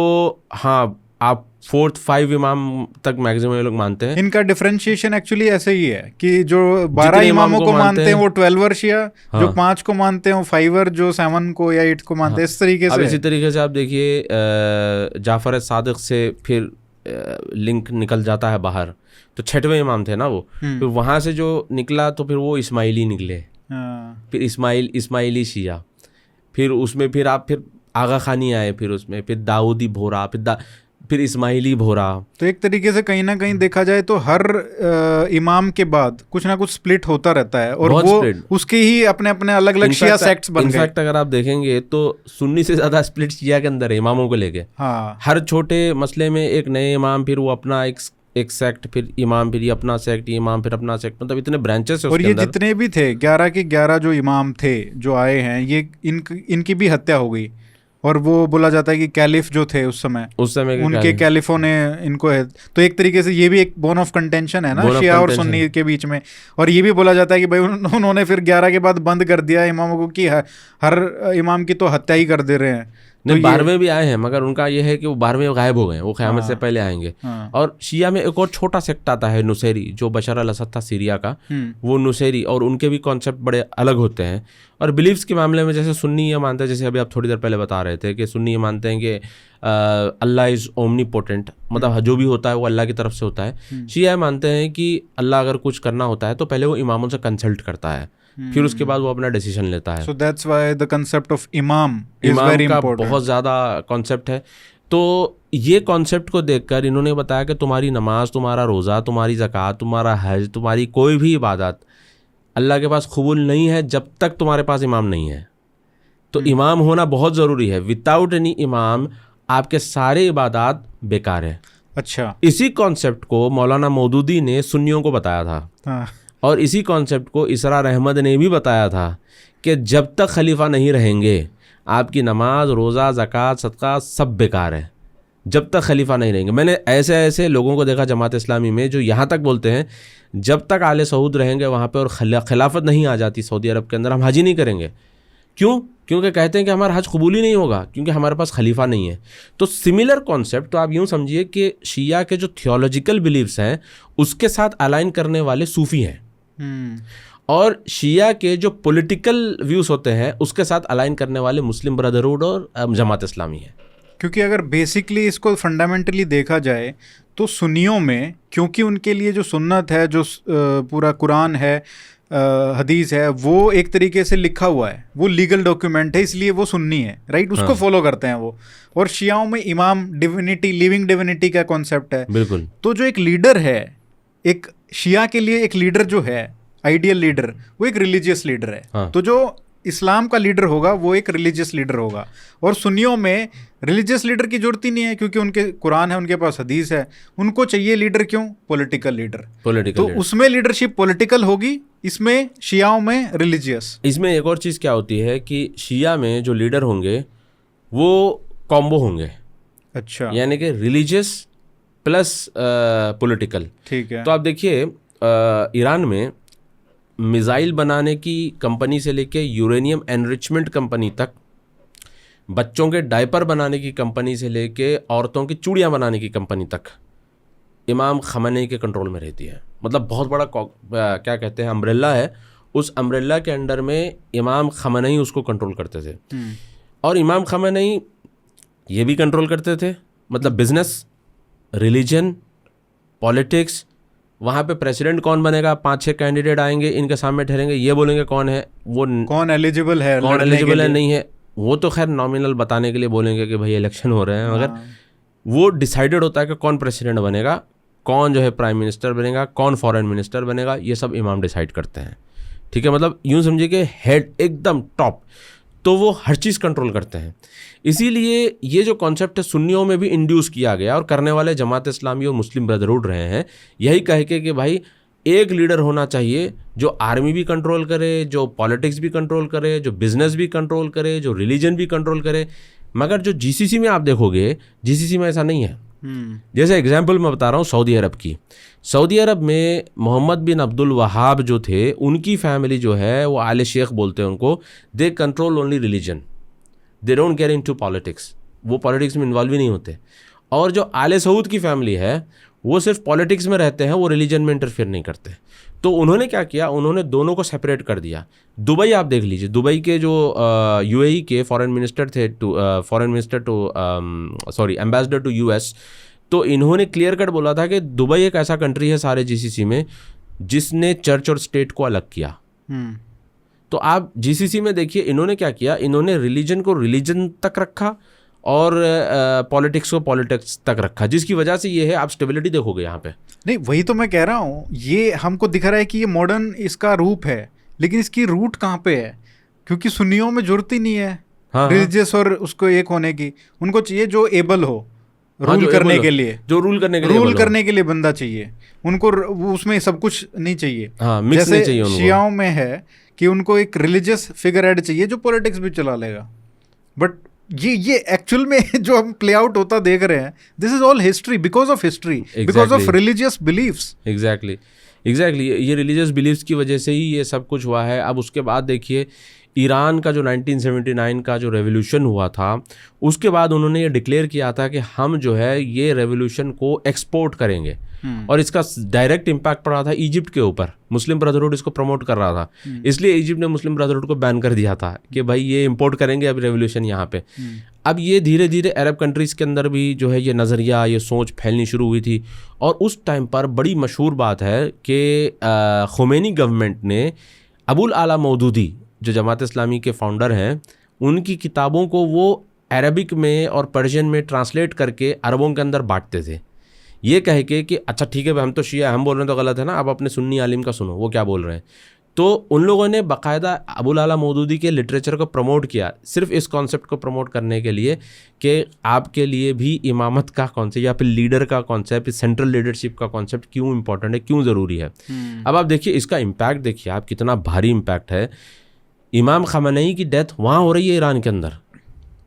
हाँ, आप 4th 5 इमाम तक मैक्सिमम लोग मानते हैं। इनका डिफरेंशिएशन एक्चुअली ऐसे ही है कि जो 12 इमामों को मानते हैं वो 12 शिया, जो 5 को मानते हैं वो 5 जो 7 को या 8 को मानते हैं, इस तरीके से। अब इसी तरीके से आप देखिए जाफर सादिक से फिर लिंक निकल जाता है बाहर, तो 6वें इमाम थे ना वो, फिर वहाँ से जो निकला तो फिर वो इस्माइली निकले, फिर इस्माइली शिया, फिर उसमें फिर आगा खानी आए, फिर उसमें फिर दाऊदी भोरा, फिर इस्माइली भोरा। तो एक तरीके से कहीं ना कहीं देखा जाए तो हर इमाम के बाद कुछ ना कुछ स्प्लिट होता रहता है, और वो उसके ही अपने अपने अलग अलग शिया सेक्ट्स बन गए। इनफैक्ट अगर आप देखेंगे तो सुन्नी से ज्यादा स्प्लिट शिया के अंदर है इमामों को लेके। हाँ, हर छोटे मसले में एक नए इमाम, फिर वो अपना एक सेक्ट, फिर इमाम, फिर ये अपना सेक्ट, इमाम, फिर अपना सेक्ट, मतलब इतने ब्रांचेस है। और ये जितने भी थे 11 के 11 जो इमाम थे जो आए हैं, ये इनकी भी हत्या हो गई। और वो बोला जाता है कि कैलिफ जो थे उस समय उनके कैलिफों ने इनको है। तो एक तरीके से ये भी एक बोन ऑफ कंटेंशन है ना शिया और सुन्नी के बीच में। और ये भी बोला जाता है कि भाई उन्होंने फिर 11 के बाद बंद कर दिया इमामों को कि हर इमाम की तो हत्या ही कर दे रहे हैं। नहीं, 12वें भी आए हैं, मगर उनका ये है कि वो 12वें गायब हो गए, वो क़यामत से पहले आएंगे। और शिया में एक और छोटा सेक्ट आता है नुसैरी, जो बशर अल असद था सीरिया का, वो नुसैरी, और उनके भी कॉन्सेप्ट बड़े अलग होते हैं। और बिलीव्स के मामले में जैसे सुन्नी ये मानते हैं, जैसे अभी आप थोड़ी देर पहले बता रहे थे कि सुन्नी ये मानते हैं कि अल्लाह इज़ ओमनीपोटेंट, मतलब जो भी होता है वो अल्लाह की तरफ से होता है। शिया मानते हैं कि अल्लाह अगर कुछ करना होता है तो पहले वो इमामों से कंसल्ट करता है, फिर उसके बाद वो अपना डिसीजन लेता है। So that's why the concept of इमाम is very important. बहुत ज़्यादा कॉन्सेप्ट है। तो ये कॉन्सेप्ट को देखकर इन्होंने बताया कि तुम्हारी नमाज, तुम्हारा रोज़ा, तुम्हारी ज़कात, तुम्हारा हज, तुम्हारी कोई भी इबादत अल्लाह के पास कबूल नहीं है जब तक तुम्हारे पास इमाम नहीं है। तो इमाम होना बहुत ज़रूरी है। विदाउट एनी इमाम आपके सारे इबादत बेकार है। अच्छा, इसी कॉन्सेप्ट को मौलाना मौदूदी ने सुन्नियों को बताया था। और इसी कॉन्सेप्ट को इसरार अहमद ने भी बताया था कि जब तक खलीफा नहीं रहेंगे आपकी नमाज, रोज़ा, ज़कात, सदका सब बेकार है, जब तक खलीफा नहीं रहेंगे। मैंने ऐसे लोगों को देखा जमात इस्लामी में जो यहाँ तक बोलते हैं जब तक आले सऊद रहेंगे वहाँ पे और खिलाफत नहीं आ जाती सऊदी अरब के अंदर, हम हज ही नहीं करेंगे। क्यों? क्योंकि कहते हैं कि हमारा हज कबूल ही नहीं होगा, क्योंकि हमारे पास खलीफा नहीं है। तो सिमिलर कॉन्सेप्ट, तो आप यूँ समझिए कि शिया के जो थियोलॉजिकल बिलीव्स हैं उसके साथ अलाइन करने वाले सूफ़ी हैं, और शिया के जो पॉलिटिकल व्यूज़ होते हैं उसके साथ अलाइन करने वाले मुस्लिम ब्रदरहुड और जमात इस्लामी है। क्योंकि अगर बेसिकली इसको फंडामेंटली देखा जाए तो सुन्नियों में, क्योंकि उनके लिए जो सुन्नत है, जो पूरा कुरान है, हदीस है, वो एक तरीके से लिखा हुआ है, वो लीगल डॉक्यूमेंट है, इसलिए वो सुन्नी है, राइट? उसको फॉलो करते हैं वो। और शियाओं में इमाम, डिविनिटी, लिविंग डिविनिटी का कॉन्सेप्ट है। बिल्कुल। तो जो एक लीडर है, एक शिया के लिए एक लीडर जो है, आइडियल लीडर, वो एक रिलीजियस लीडर है। हाँ। तो जो इस्लाम का लीडर होगा वो एक रिलीजियस लीडर होगा। और सुन्नियों में रिलीजियस लीडर की जरूरत ही नहीं है, क्योंकि उनके कुरान है, उनके पास हदीस है। उनको चाहिए लीडर, क्यों? Political leader. तो उसमें लीडरशिप पॉलिटिकल होगी, इसमें शियाओं में रिलीजियस। इसमें एक और चीज़ क्या होती है कि शिया में जो लीडर होंगे वो कॉम्बो होंगे। अच्छा, यानी कि रिलीजियस प्लस पॉलिटिकल। ठीक है। तो आप देखिए ईरान में मिसाइल बनाने की कंपनी से लेके यूरेनियम एनरिचमेंट कंपनी तक बच्चों के डायपर बनाने की कंपनी से लेके औरतों की चूड़ियाँ बनाने की कंपनी तक इमाम खamenei के कंट्रोल में रहती है। मतलब बहुत बड़ा क्या कहते हैं अम्ब्रेला है, उस अम्ब्रेला के अंडर में इमाम खamenei उसको कंट्रोल करते थे। और इमाम खamenei ये भी कंट्रोल करते थे, मतलब बिजनेस, रिलीजन, पॉलिटिक्स। वहाँ पे प्रेसिडेंट कौन बनेगा, 5-6 कैंडिडेट आएंगे, इनके सामने ठहरेंगे, ये बोलेंगे कौन है, वो कौन एलिजिबल है, कौन एलिजिबल है नहीं है, वो तो खैर नॉमिनल बताने के लिए बोलेंगे कि भाई इलेक्शन हो रहे हैं, मगर वो डिसाइडेड होता है कि कौन प्रेसिडेंट बनेगा, कौन जो है प्राइम मिनिस्टर बनेगा, कौन फॉरेन मिनिस्टर बनेगा, ये सब इमाम डिसाइड करते हैं। ठीक है, मतलब यूँ समझिए कि हेड एकदम टॉप, तो वो हर चीज़ कंट्रोल करते हैं। इसीलिए ये जो कॉन्सेप्ट है सुन्नियों में भी इंड्यूस किया गया, और करने वाले जमात इस्लामी और मुस्लिम ब्रदरहुड रहे हैं यही कह के कि भाई एक लीडर होना चाहिए जो आर्मी भी कंट्रोल करे, जो पॉलिटिक्स भी कंट्रोल करे, जो बिजनेस भी कंट्रोल करे, जो रिलीजन भी कंट्रोल करे। मगर जो जीसीसी में आप देखोगे, जीसीसी में ऐसा नहीं है। जैसे एग्जाम्पल मैं बता रहा हूँ सऊदी अरब की। सऊदी अरब में मोहम्मद बिन अब्दुल वहाब जो थे, उनकी फैमिली जो है वो आले शेख बोलते हैं उनको, they control only religion, they don't get into politics, वो पॉलिटिक्स में इन्वॉल्व ही नहीं होते। और जो आले सऊद की फैमिली है वो सिर्फ पॉलिटिक्स में रहते हैं, वो रिलीजन में इंटरफेयर नहीं करते। तो उन्होंने क्या किया, उन्होंने दोनों को सेपरेट कर दिया। दुबई आप देख लीजिए, दुबई के जो यूएई के फॉरेन मिनिस्टर थे एम्बेसडर टू यूएस, तो इन्होंने क्लियर कट बोला था कि दुबई एक ऐसा कंट्री है सारे जीसीसी में जिसने चर्च और स्टेट को अलग किया। तो आप जीसीसी में देखिए इन्होंने क्या किया, इन्होंने रिलीजन को रिलीजन तक रखा और पॉलिटिक्स को पॉलिटिक्स तक रखा, जिसकी वजह से ये है, आप स्टेबिलिटी देखोगे यहाँ पे। नहीं, वही तो मैं कह रहा हूँ, ये हमको दिख रहा है कि ये मॉडर्न इसका रूप है, लेकिन इसकी रूट कहाँ पे है? क्योंकि सुन्नियों में जरूरत ही नहीं है रिलीजियस और उसको एक होने की, उनको चाहिए जो एबल हो रूल करने के लिए, जो रूल करने के लिए बंदा चाहिए उनको, उसमें सब कुछ नहीं चाहिए। मिक्स नहीं चाहिए उनको। शियाओं में है कि उनको एक रिलीजियस फिगर हेड चाहिए जो पॉलिटिक्स भी चला लेगा। बट ये एक्चुअल में जो हम प्ले आउट होता देख रहे हैं, this is all history, because of history, because of religious beliefs. Exactly ये रिलीजियस बिलीफ्स की वजह से ही ये सब कुछ हुआ है। अब उसके बाद देखिए ईरान का जो 1979 का जो रेवोल्यूशन हुआ था, उसके बाद उन्होंने ये डिक्लेयर किया था कि हम जो है ये रेवोल्यूशन को एक्सपोर्ट करेंगे। और इसका डायरेक्ट इम्पैक्ट पड़ा था इजिप्ट के ऊपर। मुस्लिम ब्रदरहुड इसको प्रमोट कर रहा था, इसलिए इजिप्ट ने मुस्लिम ब्रदरहुड को बैन कर दिया था कि भाई ये इंपोर्ट करेंगे अब रेवोल्यूशन यहाँ पे। अब ये धीरे धीरे अरब कंट्रीज़ के अंदर भी जो है ये नज़रिया, ये सोच फैलनी शुरू हुई थी। और उस टाइम पर बड़ी मशहूर बात है कि खुमैनी गवर्नमेंट ने अबुल आला मौदूदी जो जमात इस्लामी के फाउंडर हैं, उनकी किताबों को वो अरबिक में और पर्शियन में ट्रांसलेट करके अरबों के अंदर बांटते थे, ये कह के कि अच्छा ठीक है हम तो शिया, हम बोल रहे हैं तो गलत है ना, आप अपने सुन्नी आलिम का सुनो वो क्या बोल रहे हैं। तो उन लोगों ने बाकायदा अबुल आला मौदूदी के लिटरेचर को प्रमोट किया, सिर्फ इस कॉन्सेप्ट को प्रमोट करने के लिए कि आपके लिए भी इमामत का कॉन्सेप्ट या फिर लीडर का कॉन्सेप्ट, सेंट्रल लीडरशिप का कॉन्सेप्ट क्यों इंपॉर्टेंट है, क्यों ज़रूरी है। अब आप देखिए इसका इम्पैक्ट, देखिए आप कितना भारी इम्पैक्ट है। इमाम खamenei की डेथ वहाँ हो रही है ईरान के अंदर,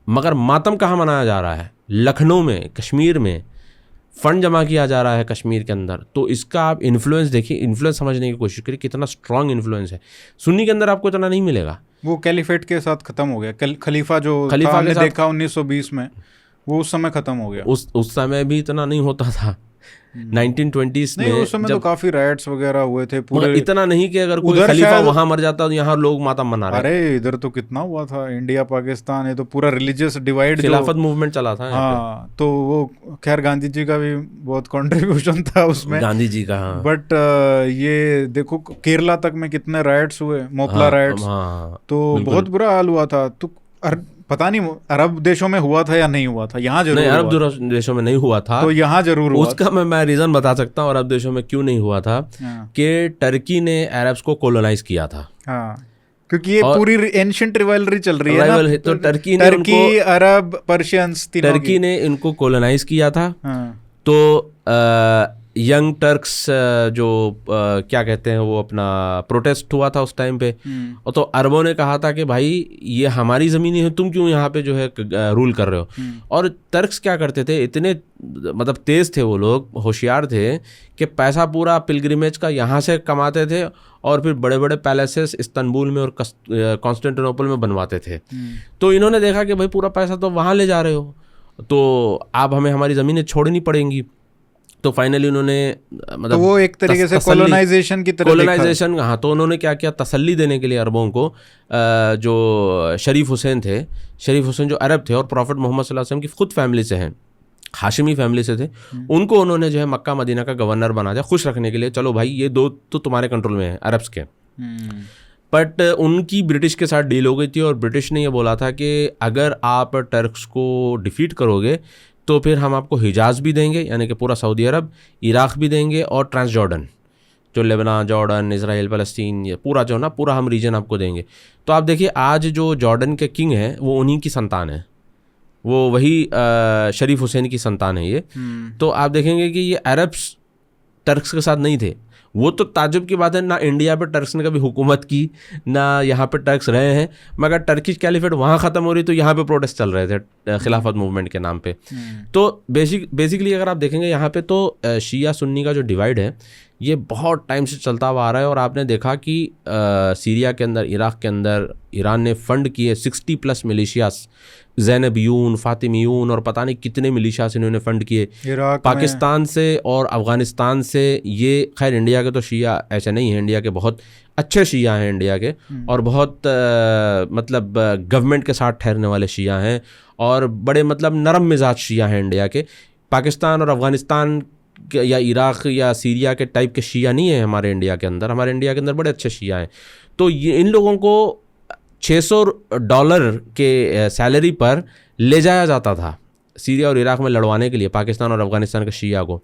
मगर मातम कहाँ मनाया जा रहा है? लखनऊ में, कश्मीर में फंड जमा किया जा रहा है कश्मीर के अंदर। तो इसका आप इन्फ्लुएंस देखिए, इन्फ्लुएंस समझने की कोशिश करिए कितना स्ट्रॉन्ग इन्फ्लुएंस है। सुन्नी के अंदर आपको इतना नहीं मिलेगा, वो कैलिफेट के साथ खत्म हो गया। खलीफा जो हमने देखा 1920 में, वो उस समय खत्म हो गया। उस समय भी इतना नहीं होता था 1920s में, उस समय तो काफी राइट्स वगैरह हुए थे पूरे, इतना नहीं कि अगर कोई खलीफा वहां मर जाता तो यहाँ लोग मातम मना रहे। अरे इधर तो कितना हुआ था, इंडिया पाकिस्तान, ये तो पूरा रिलीजियस डिवाइड, खिलाफत मूवमेंट चला था। हाँ, तो वो खैर गांधी जी का भी बहुत कंट्रीब्यूशन था उसमें, गांधी जी का। बट ये देखो केरला तक में कितने राइट्स हुए, मोपला राइट्स, तो बहुत बुरा हाल हुआ था। तो पता नहीं अरब देशों में हुआ था या नहीं हुआ था, यहाँ जरूर नहीं, अरब देशों में नहीं हुआ था, तो यहाँ जरूर हुआ। उसका मैं रीजन बता सकता हूँ अरब देशों में क्यों नहीं हुआ था, कि टर्की ने अरब्स को कोलोनाइज किया था। क्योंकि ये पूरी एंशिएंट रिवाइलरी चल रही है ना, तो टर्की अरब पर्शियंस, टर्की ने इनको कोलोनाइज किया था। तो यंग टर्क्स जो क्या कहते हैं वो अपना प्रोटेस्ट हुआ था उस टाइम पे, और तो अरबों ने कहा था कि भाई ये हमारी ज़मीनी है, तुम क्यों यहाँ पे जो है रूल कर रहे हो। और टर्क्स क्या करते थे, इतने मतलब तेज़ थे वो लोग, होशियार थे कि पैसा पूरा पिलग्रिमेज का यहाँ से कमाते थे और फिर बड़े बड़े पैलेसेस इस्तांबुल में और कॉन्स्टेंटिनोपल में बनवाते थे। तो इन्होंने देखा कि भाई पूरा पैसा तो वहाँ ले जा रहे हो, तो अब हमें हमारी ज़मीनें छोड़नी पड़ेंगी। तो फाइनली उन्होंने मतलब तो वो एक तरीके से कॉलोनाइजेशन की तरह कॉलोनाइजेशन, हाँ, तो उन्होंने क्या किया, तसल्ली देने के लिए अरबों को, जो शरीफ हुसैन थे, शरीफ हुसैन जो अरब थे और प्रॉफिट मोहम्मद सल्लल्लाहु अलैहि वसल्लम की खुद फैमिली से हैं, हाशिमी फैमिली से थे, उनको उन्होंने जो है मक्का मदीना का गवर्नर बना दिया, खुश रखने के लिए। चलो भाई ये दो तो तुम्हारे कंट्रोल में है, अरब्स के। बट उनकी ब्रिटिश के साथ डील हो गई थी और ब्रिटिश ने ये बोला था कि अगर आप टर्क्स को डिफीट करोगे तो फिर हम आपको हिजाज भी देंगे, यानी कि पूरा सऊदी अरब, इराक भी देंगे, और ट्रांस जॉर्डन, जो लेबनान, जॉर्डन, इजराइल, फ़लस्तीन, ये पूरा जो ना पूरा हम रीजन आपको देंगे। तो आप देखिए आज जो जॉर्डन के किंग हैं वो उन्हीं की संतान है, वो वही शरीफ हुसैन की संतान है ये। तो आप देखेंगे कि ये अरब्स टर्क्स के साथ नहीं थे। वो तो ताजुब की बात है, ना इंडिया पे टर्क्स ने कभी हुकूमत की, ना यहाँ पे टर्क्स रहे हैं, मगर टर्किश कैलिफेट वहाँ ख़त्म हो रही तो यहाँ पे प्रोटेस्ट चल रहे थे खिलाफत मूवमेंट के नाम पे। तो बेसिकली अगर आप देखेंगे यहाँ पे तो शिया सुन्नी का जो डिवाइड है ये बहुत टाइम से चलता हुआ आ रहा है। और आपने देखा कि सीरिया के अंदर, इराक़ के अंदर ईरान ने फ़ंड किए 60+ मिलिशियास, ज़ैनबियून, फ़ातिमियून और पता नहीं कितने मिलिशियास इन्होंने फ़ंड किए पाकिस्तान से और अफ़गानिस्तान से। ये खैर इंडिया के तो शिया ऐसे नहीं हैं, इंडिया के बहुत अच्छे शिया हैं इंडिया के, और बहुत मतलब गवर्नमेंट के साथ ठहरने वाले शिया हैं, और बड़े मतलब नरम मिजाज शिया हैं इंडिया के। पाकिस्तान और अफ़गानिस्तान या इराक़ या सीरिया के टाइप के शिया नहीं है हमारे इंडिया के अंदर। हमारे इंडिया के अंदर बड़े अच्छे शिया हैं। तो ये इन लोगों को $600 के सैलरी पर ले जाया जाता था सीरिया और इराक़ में लड़वाने के लिए, पाकिस्तान और अफ़गानिस्तान के शिया को।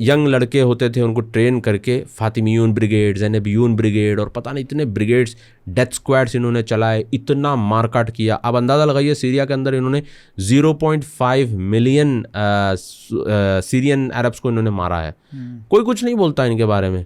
यंग लड़के होते थे, उनको ट्रेन करके फ़ातिमियून ब्रिगेड, ज़ैनबियून ब्रिगेड और पता नहीं इतने ब्रिगेड्स, डेथ स्क्वाड्स इन्होंने चलाए, इतना मारकाट किया। अब अंदाज़ा लगाइए सीरिया के अंदर इन्होंने 0.5 मिलियन सीरियन अरब्स को इन्होंने मारा है। कोई कुछ नहीं बोलता इनके बारे में।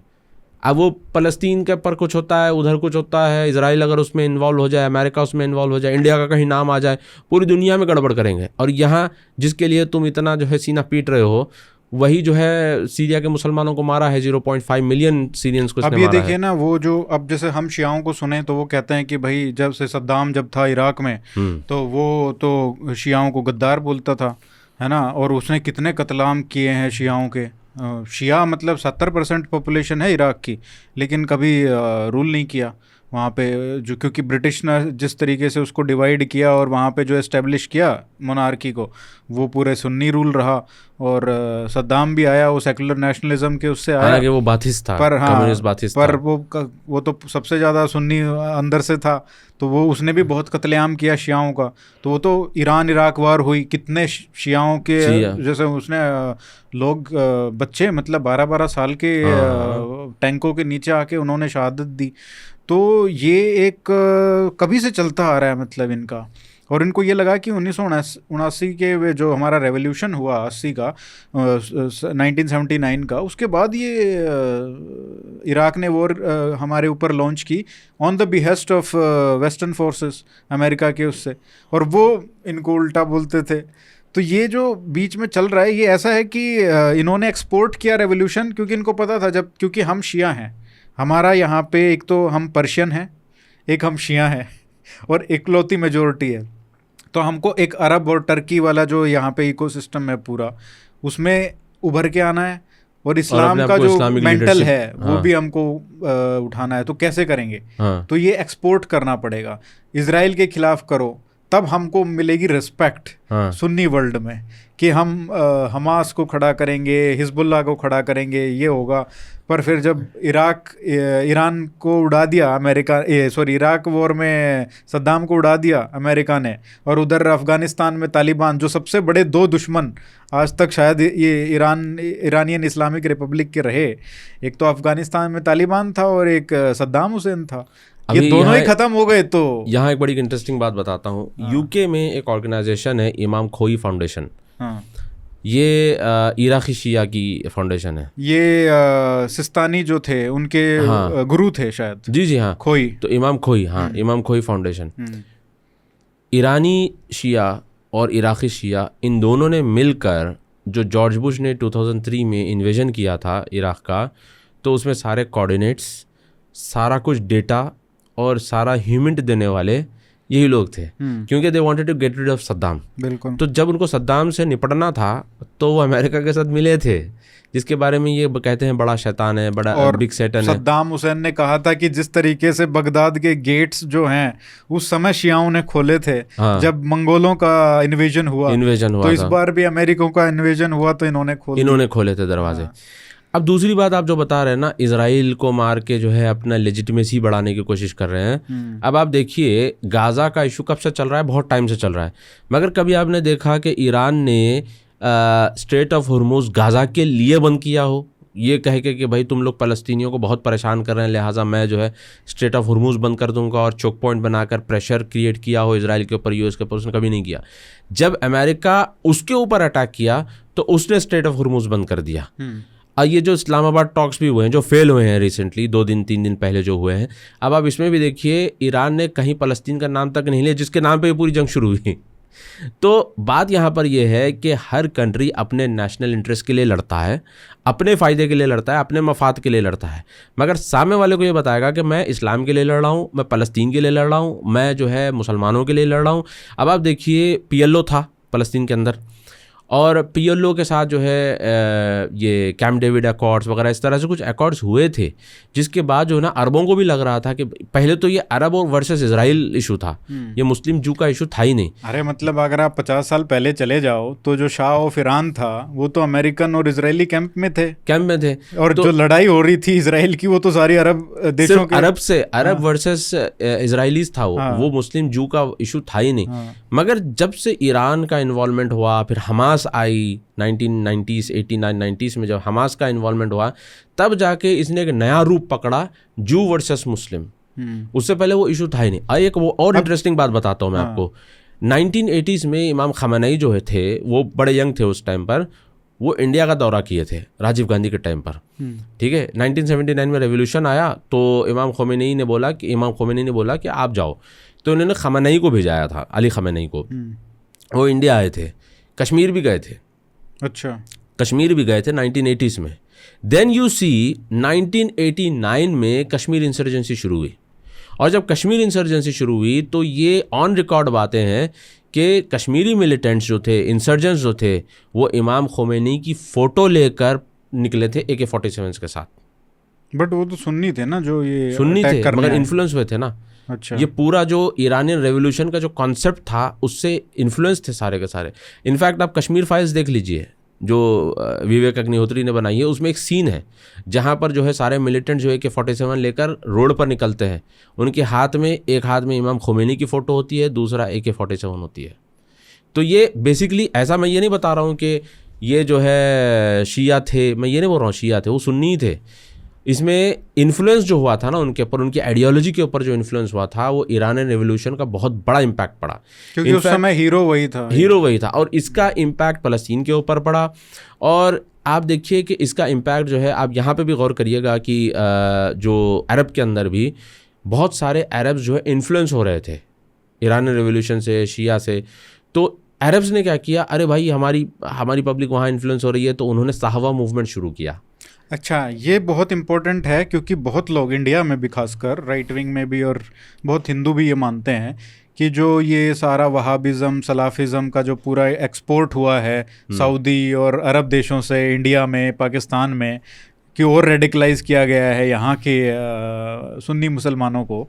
अब वो फ़लस्तीन के पर कुछ होता है, उधर कुछ होता है, इजराइल अगर उसमें इन्वॉल्व हो जाए, अमेरिका उसमें इन्वॉल्व हो जाए, इंडिया का कहीं नाम आ जाए, पूरी दुनिया में गड़बड़ करेंगे। और यहाँ जिसके लिए तुम इतना जो है सीना पीट रहे हो, वही जो है सीरिया के मुसलमानों को मारा है, 0.5 मिलियन सीरियंस को इसने मारा है। अब ये देखिए ना, वो जो अब जैसे हम शियाओं को सुने तो वो कहते हैं कि भाई जब से सद्दाम जब था इराक में तो वो तो शियाओं को गद्दार बोलता था, है ना, और उसने कितने कत्लाम किए हैं शियाओं के। शिया मतलब 70% पॉपुलेशन है इराक की, लेकिन कभी रूल नहीं किया वहाँ पे, जो क्योंकि ब्रिटिश ने जिस तरीके से उसको डिवाइड किया और वहाँ पे जो एस्टेब्लिश किया मोनार्की को, वो पूरे सुन्नी रूल रहा। और सद्दाम भी आया, वो सेकुलर नेशनलिज्म के उससे आया, हालांकि वो बाथिस था, पर हाँ, कम्युनिस्ट बाथिस पर था। वो तो सबसे ज़्यादा सुन्नी अंदर से था, तो वो उसने भी बहुत कत्लेआम किया शियाओं का। तो वो तो ईरान इराक वार हुई, कितने शियाओं के जैसे उसने लोग बच्चे मतलब 12-12 साल के टैंकों के नीचे आके उन्होंने शहादत दी। तो ये एक कभी से चलता आ रहा है मतलब इनका। और इनको ये लगा कि 1979 के जो हमारा रेवोल्यूशन हुआ 80 का 1979 का, उसके बाद ये इराक ने वॉर हमारे ऊपर लॉन्च की on the behest of western forces, America के उससे, और वो इनको उल्टा बोलते थे। तो ये जो बीच में चल रहा है ये ऐसा है कि इन्होंने एक्सपोर्ट किया रेवोल्यूशन, क्योंकि इनको पता था जब, क्योंकि हम शिया हैं, हमारा यहाँ पे एक तो हम पर्शियन हैं, एक हम शिया हैं और इकलौती मेजॉरिटी है। तो हमको एक अरब और टर्की वाला जो यहाँ पे इकोसिस्टम है पूरा, उसमें उभर के आना है, और इस्लाम का जो मेंटल है वो भी हमको उठाना है। तो कैसे करेंगे? तो ये एक्सपोर्ट करना पड़ेगा। इजराइल के खिलाफ करो, तब हमको मिलेगी रिस्पेक्ट सुन्नी वर्ल्ड में, कि हम हमास को खड़ा करेंगे, हिजबुल्लाह को खड़ा करेंगे, ये होगा। पर फिर जब ईरान को उड़ा दिया अमेरिका, इराक वॉर में सद्दाम को उड़ा दिया अमेरिका ने, और उधर अफ़गानिस्तान में तालिबान, जो सबसे बड़े दो दुश्मन आज तक शायद ये ईरानियन इस्लामिक रिपब्लिक के रहे, एक तो अफ़गानिस्तान में तालिबान था और एक सद्दाम हुसैन था, ये दोनों ही खत्म हो गए। तो यहाँ एक बड़ी इंटरेस्टिंग बात बताता हूँ। यूके में एक ऑर्गेनाइजेशन है इमाम खोई फाउंडेशन। ये इराकी शिया की फाउंडेशन है। ये सिस्तानी जो थे उनके हाँ। गुरु थे शायद। जी जी हाँ, खोई। तो इमाम खोई, हाँ इमाम खोई फाउंडेशन। ईरानी शिया और इराकी शिया इन दोनों ने मिलकर, जो जॉर्ज बुश ने 2003 में इन्वेजन किया था इराक का, तो उसमें सारे कोऑर्डिनेट्स, सारा कुछ डेटा और सारा ह्यूमेंट देने वाले यही लोग थे, क्योंकि they wanted to get rid of Saddam. बिल्कुल। तो जब उनको सद्दाम से निपटना था तो वो अमेरिका के साथ मिले थे, जिसके बारे में ये कहते हैं बड़ा शैतान है, बड़ा और बिग सैटन है। सद्दाम हुसैन ने कहा था कि जिस तरीके से बगदाद के गेट्स जो हैं उस समय शियाओं ने खोले थे, हाँ। जब मंगोलों का इन्वेजन हुआ तो इस बार भी अमेरिका का इन्वेजन हुआ तो इन्होंने खोले थे दरवाजे। हाँ। अब दूसरी बात आप जो बता रहे हैं ना, इजराइल को मार के जो है अपना लेजिटिमेसी बढ़ाने की कोशिश कर रहे हैं। अब आप देखिए, गाज़ा का इशू कब से चल रहा है, बहुत टाइम से चल रहा है, मगर कभी आपने देखा कि ईरान ने स्ट्रेट ऑफ हुर्मुज़ गाज़ा के लिए बंद किया हो, ये कह के कि भाई तुम लोग फ़लस्तीनियों को बहुत परेशान कर रहे हैं, लिहाजा मैं जो है स्ट्रेट ऑफ हुर्मुज़ बंद कर दूंगा, और चोक पॉइंट बनाकर प्रेशर क्रिएट किया हो इजराइल के ऊपर, यूएस के ऊपर, उसने कभी नहीं किया। जब अमेरिका उसके ऊपर अटैक किया तो उसने स्ट्रेट ऑफ हुर्मुज़ बंद कर दिया। और ये जो इस्लामाबाद टॉक्स भी हुए हैं, जो फेल हुए हैं रिसेंटली, 2-3 दिन पहले जो हुए हैं, अब आप इसमें भी देखिए ईरान ने कहीं फ़लस्तीन का नाम तक नहीं लिया, जिसके नाम पे ये पूरी जंग शुरू हुई। तो बात यहाँ पर यह है कि हर कंट्री अपने नेशनल इंटरेस्ट के लिए लड़ता है, अपने फ़ायदे के लिए लड़ता है, अपने मफाद के लिए लड़ता है, मगर सामने वाले को ये बताएगा कि मैं इस्लाम के लिए लड़ रहा हूँ, मैं फ़लस्तीन के लिए लड़ रहा हूँ, मैं जो है मुसलमानों के लिए लड़ रहा हूँ। अब आप देखिए, PLO था फ़लस्तीन के अंदर, और PLO के साथ जो है ये कैंप डेविड अकॉर्ड्स वगैरह इस तरह से कुछ अकॉर्ड्स हुए थे, जिसके बाद जो है ना अरबों को भी लग रहा था कि पहले तो ये अरब और वर्सेस इजराइल इशू था, ये मुस्लिम जू का इशू था ही नहीं। अरे मतलब अगर आप 50 साल पहले चले जाओ तो जो शाह ऑफ ईरान था वो तो अमेरिकन और इजरायली कैंप में थे, और तो जो लड़ाई हो रही थी इजराइल की वो तो सारी अरब देशों के, अरब से, अरब वर्सेस इजराइलीज था वो मुस्लिम जू का इशू था ही नहीं। मगर जब से ईरान का इन्वॉल्वमेंट हुआ, फिर हमास आई 1990s 89-90s में, जब हमास का इन्वॉल्वमेंट हुआ, तब जाके इसने एक नया रूप पकड़ा, जू वर्सेस मुस्लिम। उससे पहले वो इशू था ही नहीं। एक वो और इंटरेस्टिंग बात बताता हूँ मैं आपको। 1980s में इमाम खamenei जो थे, वो बड़े यंग थे उस टाइम पर, वो इंडिया का दौरा किए थे राजीव गांधी के टाइम पर, ठीक है। 1979 में रेवोल्यूशन आया तो इमाम खोमेनी ने बोला कि आप जाओ, तो उन्होंने खamenei को भेजाया था, अली खamenei को। वो इंडिया आए थे, कश्मीर भी गए थे। अच्छा, कश्मीर भी गए थे 1980s में। देन यू सी 1989 में कश्मीर इंसर्जेंसी शुरू हुई, और जब कश्मीर इंसर्जेंसी शुरू हुई तो ये ऑन रिकॉर्ड बातें हैं कि कश्मीरी मिलिटेंट्स जो थे, इंसर्जेंट्स जो थे, वो इमाम खोमेनी की फ़ोटो लेकर निकले थे AK-47 के साथ। बट वो तो सुन्नी थे ना, जो ये सुन्नी थे, मगर इन्फ्लुएंस हुए थे ना। अच्छा। ये पूरा जो ईरानियन रेवोल्यूशन का जो कॉन्सेप्ट था उससे इन्फ्लुएंस थे सारे के सारे। इनफैक्ट आप कश्मीर फाइल्स देख लीजिए जो विवेक अग्निहोत्री ने बनाई है, उसमें एक सीन है जहाँ पर जो है सारे मिलिटेंट जो AK-47 लेकर रोड पर निकलते हैं, उनके हाथ में, एक हाथ में इमाम खोमेनी की फ़ोटो होती है, दूसरा AK-47 होती है। तो ये बेसिकली, ऐसा मैं ये नहीं बता रहा हूँ कि ये जो है शिया थे, मैं ये नहीं बोल रहा हूँ शिया थे, वो सुन्नी थे। इसमें इन्फ्लुएंस जो हुआ था ना उनके ऊपर, उनकी आइडियोलॉजी के ऊपर जो इन्फ्लुएंस हुआ था, वो ईरानियन रेवोल्यूशन का बहुत बड़ा इम्पैक्ट पड़ा, क्योंकि उस समय हीरो वही था, और इसका इम्पैक्ट फ़लस्तीन के ऊपर पड़ा। और आप देखिए कि इसका इम्पैक्ट जो है, आप यहाँ पे भी गौर करिएगा कि जो अरब के अंदर भी बहुत सारे अरब्स जो है इन्फ्लुएंस हो रहे थे ईरानियन रेवोल्यूशन से, शिया से। तो अरब्स ने क्या किया, अरे भाई हमारी पब्लिक वहाँ इन्फ्लुएंस हो रही है, तो उन्होंने साहवा मूवमेंट शुरू किया। अच्छा, ये बहुत इम्पोर्टेंट है क्योंकि बहुत लोग इंडिया में भी, खासकर राइट विंग में भी, और बहुत हिंदू भी ये मानते हैं कि जो ये सारा वहाबिज़म, सलाफिज़म का जो पूरा एक्सपोर्ट हुआ है सऊदी और अरब देशों से इंडिया में, पाकिस्तान में, कि और रेडिकलाइज किया गया है यहाँ के सुन्नी मुसलमानों को,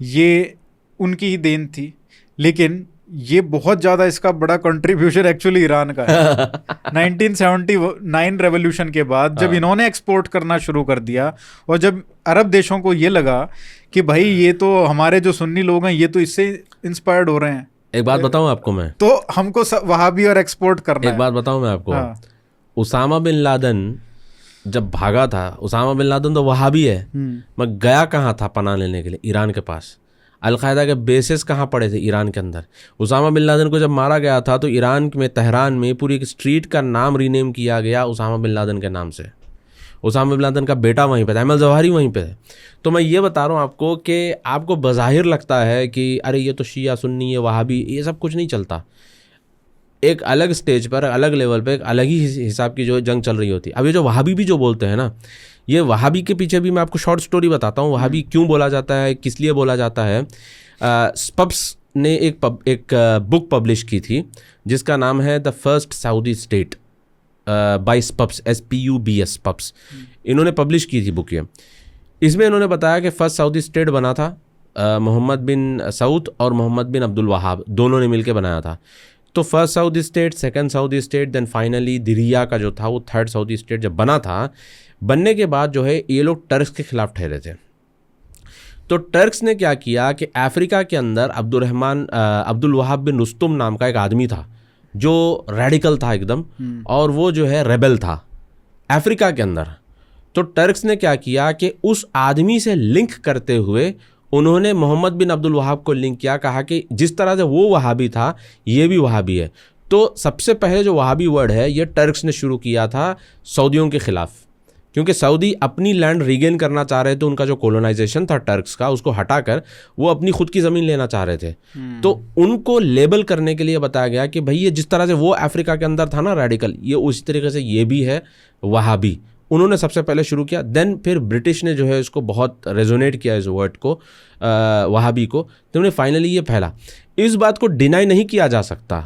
ये उनकी ही देन थी। लेकिन ये बहुत ज़्यादा इसका बड़ा कंट्रीब्यूशन एक्चुअली ईरान का है। 1979 रेवोल्यूशन के बाद जब इन्होंने एक्सपोर्ट करना शुरू कर दिया, और जब अरब देशों को ये लगा कि भाई ये तो हमारे जो सुन्नी लोग हैं ये तो इससे इंस्पायर्ड हो रहे हैं। एक बात बताऊं आपको मैं, तो हमको वहाबी और एक्सपोर्ट करना है। एक बात बताऊं मैं आपको, उसामा बिन लादेन जब भागा था, उसामा बिन लादेन तो वहाबी है, मैं गया कहाँ था पनाह लेने के लिए? ईरान के पास। अलकायदा के बेसिस कहाँ पड़े थे? ईरान के अंदर। उसामा बिन लादेन को जब मारा गया था तो ईरान में तेहरान में पूरी एक स्ट्रीट का नाम रीनेम किया गया उसामा बिन लादेन के नाम से। उसामा बिन लादेन का बेटा वहीं पे था, अहमद जवाहिरी वहीं पे है। तो मैं ये बता रहा हूँ आपको कि आपको बज़ाहिर लगता है कि अरे ये तो शिया सुन्नी है, वहाबी, ये सब कुछ नहीं चलता। एक अलग स्टेज पर, अलग लेवल पे, एक अलग ही हिसाब की जो जंग चल रही होती है। अब ये जो वहाबी भी जो बोलते हैं ना, ये वहाबी के पीछे भी मैं आपको शॉर्ट स्टोरी बताता हूँ। वहाबी क्यों बोला जाता है, किस लिए बोला जाता है। स्पब्स ने एक बुक पब्लिश की थी जिसका नाम है the first Saudi state by स्पब्स, SPUBS पब्स। इन्होंने पब्लिश की थी बुक ये। इसमें इन्होंने बताया कि फर्स्ट सऊदी स्टेट बना था मोहम्मद बिन सऊद और मोहम्मद बिन अब्दुल वहाब दोनों ने मिलकर बनाया था। तो first Saudi state, second Saudi state, then finally Diriyah का जो था वो थर्ड सऊदी स्टेट जब बना था, बनने के बाद जो है ये लोग टर्क्स के खिलाफ ठहरे थे। तो टर्क्स ने क्या किया कि अफ्रीका के अंदर अब्दुल वहाब बिन रुस्तुम नाम का एक आदमी था जो रेडिकल था एकदम, और वो जो है रेबल था अफ्रीका के अंदर। तो टर्क्स ने क्या किया कि उस आदमी से लिंक करते हुए उन्होंने मोहम्मद बिन अब्दुल वहाब को लिंक किया, कहा कि जिस तरह से वो वहाबी था ये भी वहाबी है। तो सबसे पहले जो वहाबी वर्ड है ये टर्क्स ने शुरू किया था सऊदियों के ख़िलाफ़, क्योंकि सऊदी अपनी लैंड रीगेन करना चाह रहे थे। उनका जो कोलोनाइजेशन था टर्क्स का, उसको हटाकर वो अपनी खुद की ज़मीन लेना चाह रहे थे। तो उनको लेबल करने के लिए बताया गया कि भाई ये जिस तरह से वो अफ्रीका के अंदर था ना रेडिकल, ये उसी तरीके से ये भी है वहाबी। उन्होंने सबसे पहले शुरू किया। देन फिर ब्रिटिश ने जो है इसको बहुत रेजोनेट किया इस वर्ड को, वहाबी को। तो उन्हें फाइनली ये फैला। इस बात को डिनाई नहीं किया जा सकता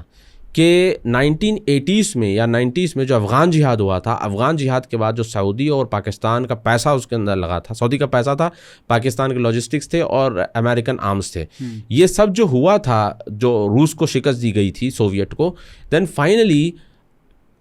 कि 1980s में या 90s में जो अफ़गान जिहाद हुआ था, अफ़गान जिहाद के बाद जो सऊदी और पाकिस्तान का पैसा उसके अंदर लगा था, सऊदी का पैसा था, पाकिस्तान के लॉजिस्टिक्स थे और अमेरिकन आर्म्स थे, ये सब जो हुआ था, जो रूस को शिकस्त दी गई थी सोवियत को, देन फाइनली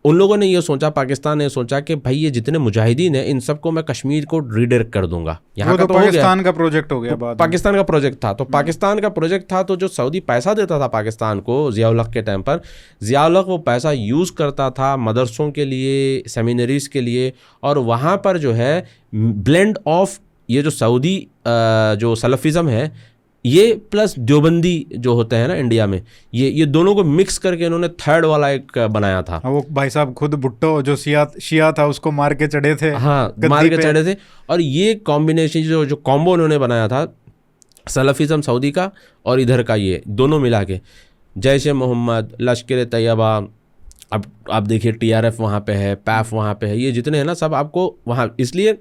उन लोगों ने ये सोचा, पाकिस्तान ने सोचा कि भाई ये जितने मुजाहिदीन हैं इन सबको मैं कश्मीर को रीडायरेक्ट कर दूंगा। यहाँ का तो पाकिस्तान का प्रोजेक्ट हो गया, बाद पाकिस्तान का प्रोजेक्ट था। तो पाकिस्तान का प्रोजेक्ट था, तो जो सऊदी पैसा देता था पाकिस्तान को ज़िया-उल हक के टाइम पर, ज़िया-उल हक वो पैसा यूज़ करता था मदरसों के लिए, सेमिनरीज़ के लिए, और वहाँ पर जो है ब्लेंड ऑफ ये जो सऊदी जो सलफिज़म है ये प्लस देवबंदी जो होते हैं ना इंडिया में, ये दोनों को मिक्स करके इन्होंने थर्ड वाला एक बनाया था। वो भाई साहब खुद भुट्टो जो शिया था उसको मार के चढ़े थे। हाँ, मार के चढ़े थे। और ये कॉम्बिनेशन जो कॉम्बो उन्होंने बनाया था सलफिज़म सऊदी का और इधर का, ये दोनों मिला के जैश ए मोहम्मद, लश्कर तैयबा, अब आप देखिए TRF वहाँ पे है, पैफ वहाँ पे है, ये जितने हैं ना सब आपको वहाँ। इसलिए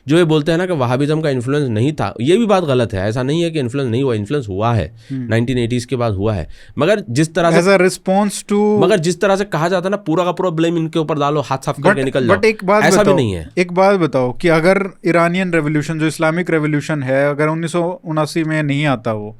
जो ये बोलते हैं ना कि वहाबिज़म का इन्फ्लुएंस नहीं था, ये भी बात गलत है। ऐसा नहीं है कि इन्फ्लुएंस नहीं हुआ, इन्फ्लुएंस हुआ है, 1980s के बाद हुआ है। मगर जिस तरह से एज अ रिस्पॉन्स टू, मगर जिस तरह से कहा जाता है ना पूरा का पूरा ब्लेम इनके ऊपर डालो, हाथ साफ करके निकल जाओ, एक बात ऐसा बताओ, भी नहीं है। एक बात बताओ कि अगर ईरानियन रेवोल्यूशन जो इस्लामिक रेवोल्यूशन है अगर 1979 में नहीं आता वो,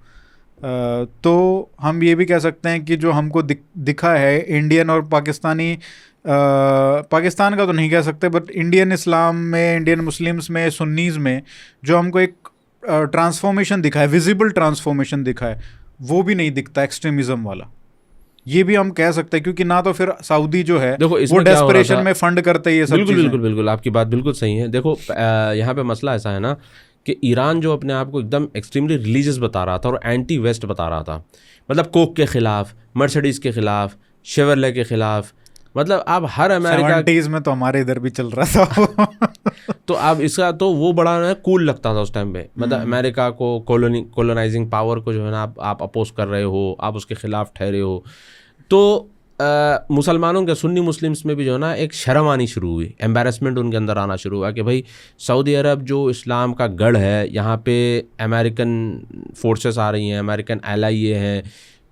तो हम ये भी कह सकते हैं कि जो हमको दिखा है इंडियन और पाकिस्तानी, पाकिस्तान का तो नहीं कह सकते, बट इंडियन इस्लाम में, इंडियन मुस्लिम्स में, सुन्नीज़ में जो हमको एक ट्रांसफॉर्मेशन दिखा है, विजिबल ट्रांसफॉर्मेशन दिखा है, वो भी नहीं दिखता एक्सट्रीमिज़म वाला। ये भी हम कह सकते हैं, क्योंकि ना तो फिर सऊदी जो है देखो वो डेस्परेशन में फंड करते हैं ये सब चीज़ें। बिल्कुल बिल्कुल आपकी बात बिल्कुल सही है। देखो यहाँ पे मसला ऐसा है ना कि ईरान जो अपने आप को एकदम एक्सट्रीमली रिलीजियस बता रहा था और एंटी वेस्ट बता रहा था, मतलब कोक के खिलाफ, मर्सिडीज़ के खिलाफ, शेवरले के खिलाफ, मतलब आप हर अमेरिका 70s में तो हमारे इधर भी चल रहा था तो आप इसका तो वो बड़ा कूल लगता था उस टाइम पे, मतलब अमेरिका को कोलोनाइजिंग पावर को जो है ना आप अपोज कर रहे हो, आप उसके खिलाफ ठहरे हो। तो मुसलमानों के, सुन्नी मुस्लिम्स में भी जो है ना एक शर्म आनी शुरू हुई, एम्बैरेसमेंट उनके अंदर आना शुरू हुआ कि भाई सऊदी अरब जो इस्लाम का गढ़ है, यहाँ पे अमेरिकन फोर्सेस आ रही हैं, अमेरिकन एलाई ये हैं।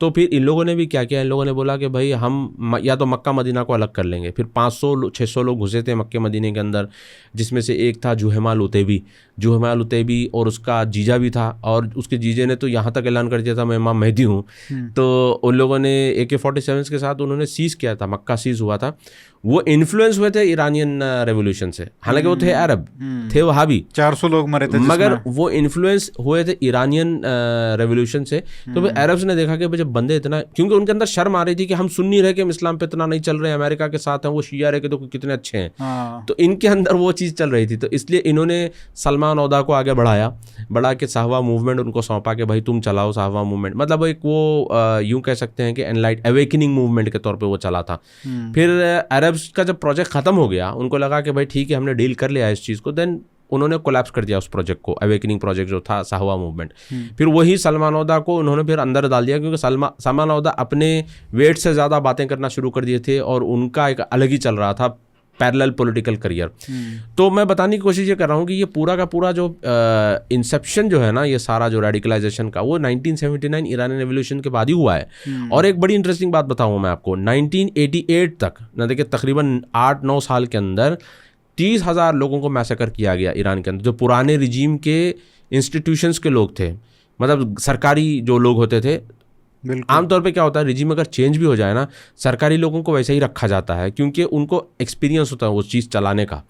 तो फिर इन लोगों ने भी क्या किया, इन लोगों ने बोला कि भाई हम या तो मक्का मदीना को अलग कर लेंगे। फिर 500-600 लोग घुसे थे मक्के मदीने के अंदर, जिसमें से एक था जुहैमाल उतैबी और उसका जीजा भी था, और उसके जीजे ने तो यहाँ तक ऐलान कर दिया था मैं इमाम मेहदी हूँ। तो उन लोगों ने AK-47 के साथ उन्होंने सीज़ किया था, मक्का सीज़ हुआ था। वो इन्फ्लुएंस हुए थे ईरानियन रेवोल्यूशन से, हालांकि वो थे अरब, थे वहाबी, 400 लोग मरे थे, मगर वो इन्फ्लुएंस हुए थे ईरानियन रेवोल्यूशन से। तो फिर अरब्स ने देखा कि जब बंदे इतना, क्योंकि उनके अंदर शर्म आ रही थी कि हम सुन्नी रह के हम इस्लाम पे इतना नहीं चल रहे हैं, अमेरिका के साथ हैं, वो शिया रह के तो कितने अच्छे हैं। तो इनके अंदर वो चीज़ चल रही थी। तो इसलिए इन्होंने सलमान औदा को आगे बढ़ा के साहवा मूवमेंट उनको सौंपा कि भाई तुम चलाओ साहवा मूवमेंट, मतलब एक वो यूं कह सकते हैं कि एनलाइट अवेकनिंग मूवमेंट के तौर पे वो चला था। फिर अरब्स का जब प्रोजेक्ट ख़त्म हो गया, उनको लगा कि भाई ठीक है हमने डील कर लिया इस चीज़ को, देन उन्होंने कोलैप्स कर दिया उस प्रोजेक्ट को, अवेकनिंग प्रोजेक्ट जो था साहवा मूवमेंट। फिर वही सलमान औदा को उन्होंने फिर अंदर डाल दिया, क्योंकि सलमान औदा अपने वेट से ज़्यादा बातें करना शुरू कर दिए थे और उनका एक अलग ही चल रहा था पैरेलल पॉलिटिकल करियर। तो मैं बताने की कोशिश ये कर रहा हूँ कि ये पूरा का पूरा जो इंसेप्शन जो है ना, ये सारा जो रेडिकलाइजेशन का, वो 1979 ईरानी रेवोल्यूशन के बाद ही हुआ है। और एक बड़ी इंटरेस्टिंग बात बताऊँ मैं आपको, 1988 तक ना, देखिए तकरीबन 8-9 साल के अंदर 30,000 लोगों को मैसेकर किया गया ईरान के अंदर, जो पुराने रिजीम के इंस्टीट्यूशंस के लोग थे, मतलब सरकारी जो लोग होते थे। आमतौर पे क्या होता है, रिजीम अगर चेंज भी हो जाए ना, सरकारी लोगों को वैसे ही रखा जाता है क्योंकि उनको एक्सपीरियंस होता है वो चीज़ चलाने का।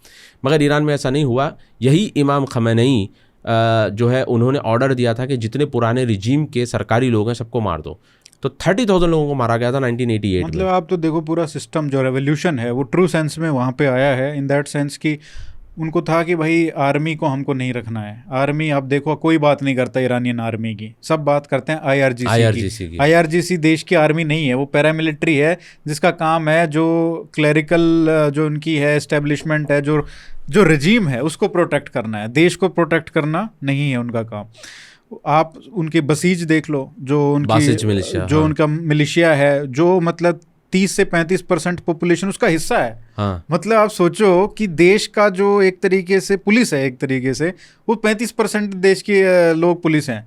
मगर ईरान में ऐसा नहीं हुआ। यही इमाम खमैनी जो है उन्होंने ऑर्डर दिया था कि जितने पुराने रिजीम के सरकारी लोग हैं सबको मार दो। तो 30,000 लोगों को मारा गया था 1988 मतलब आप तो देखो पूरा सिस्टम जो रेवोल्यूशन है वो ट्रू सेंस में वहाँ पे आया है, इन दैट सेंस कि उनको था कि भाई आर्मी को हमको नहीं रखना है। आर्मी आप देखो कोई बात नहीं करता ईरानियन आर्मी की, सब बात करते हैं आईआरजीसी की। आईआरजीसी देश की आर्मी नहीं है, वो पैरामिलिट्री है जिसका काम है जो क्लरिकल जो उनकी है एस्टेब्लिशमेंट है, जो रजीम है उसको प्रोटेक्ट करना है, देश को प्रोटेक्ट करना नहीं है उनका काम। आप उनके बसीज देख लो, जो उनकी मिलिशिया, जो उनका मिलिशिया है, जो मतलब 30 से 35% पॉपुलेशन उसका हिस्सा है। हाँ। मतलब आप सोचो कि देश का जो एक तरीके से पुलिस है, एक तरीके से वो 35% देश के लोग पुलिस हैं,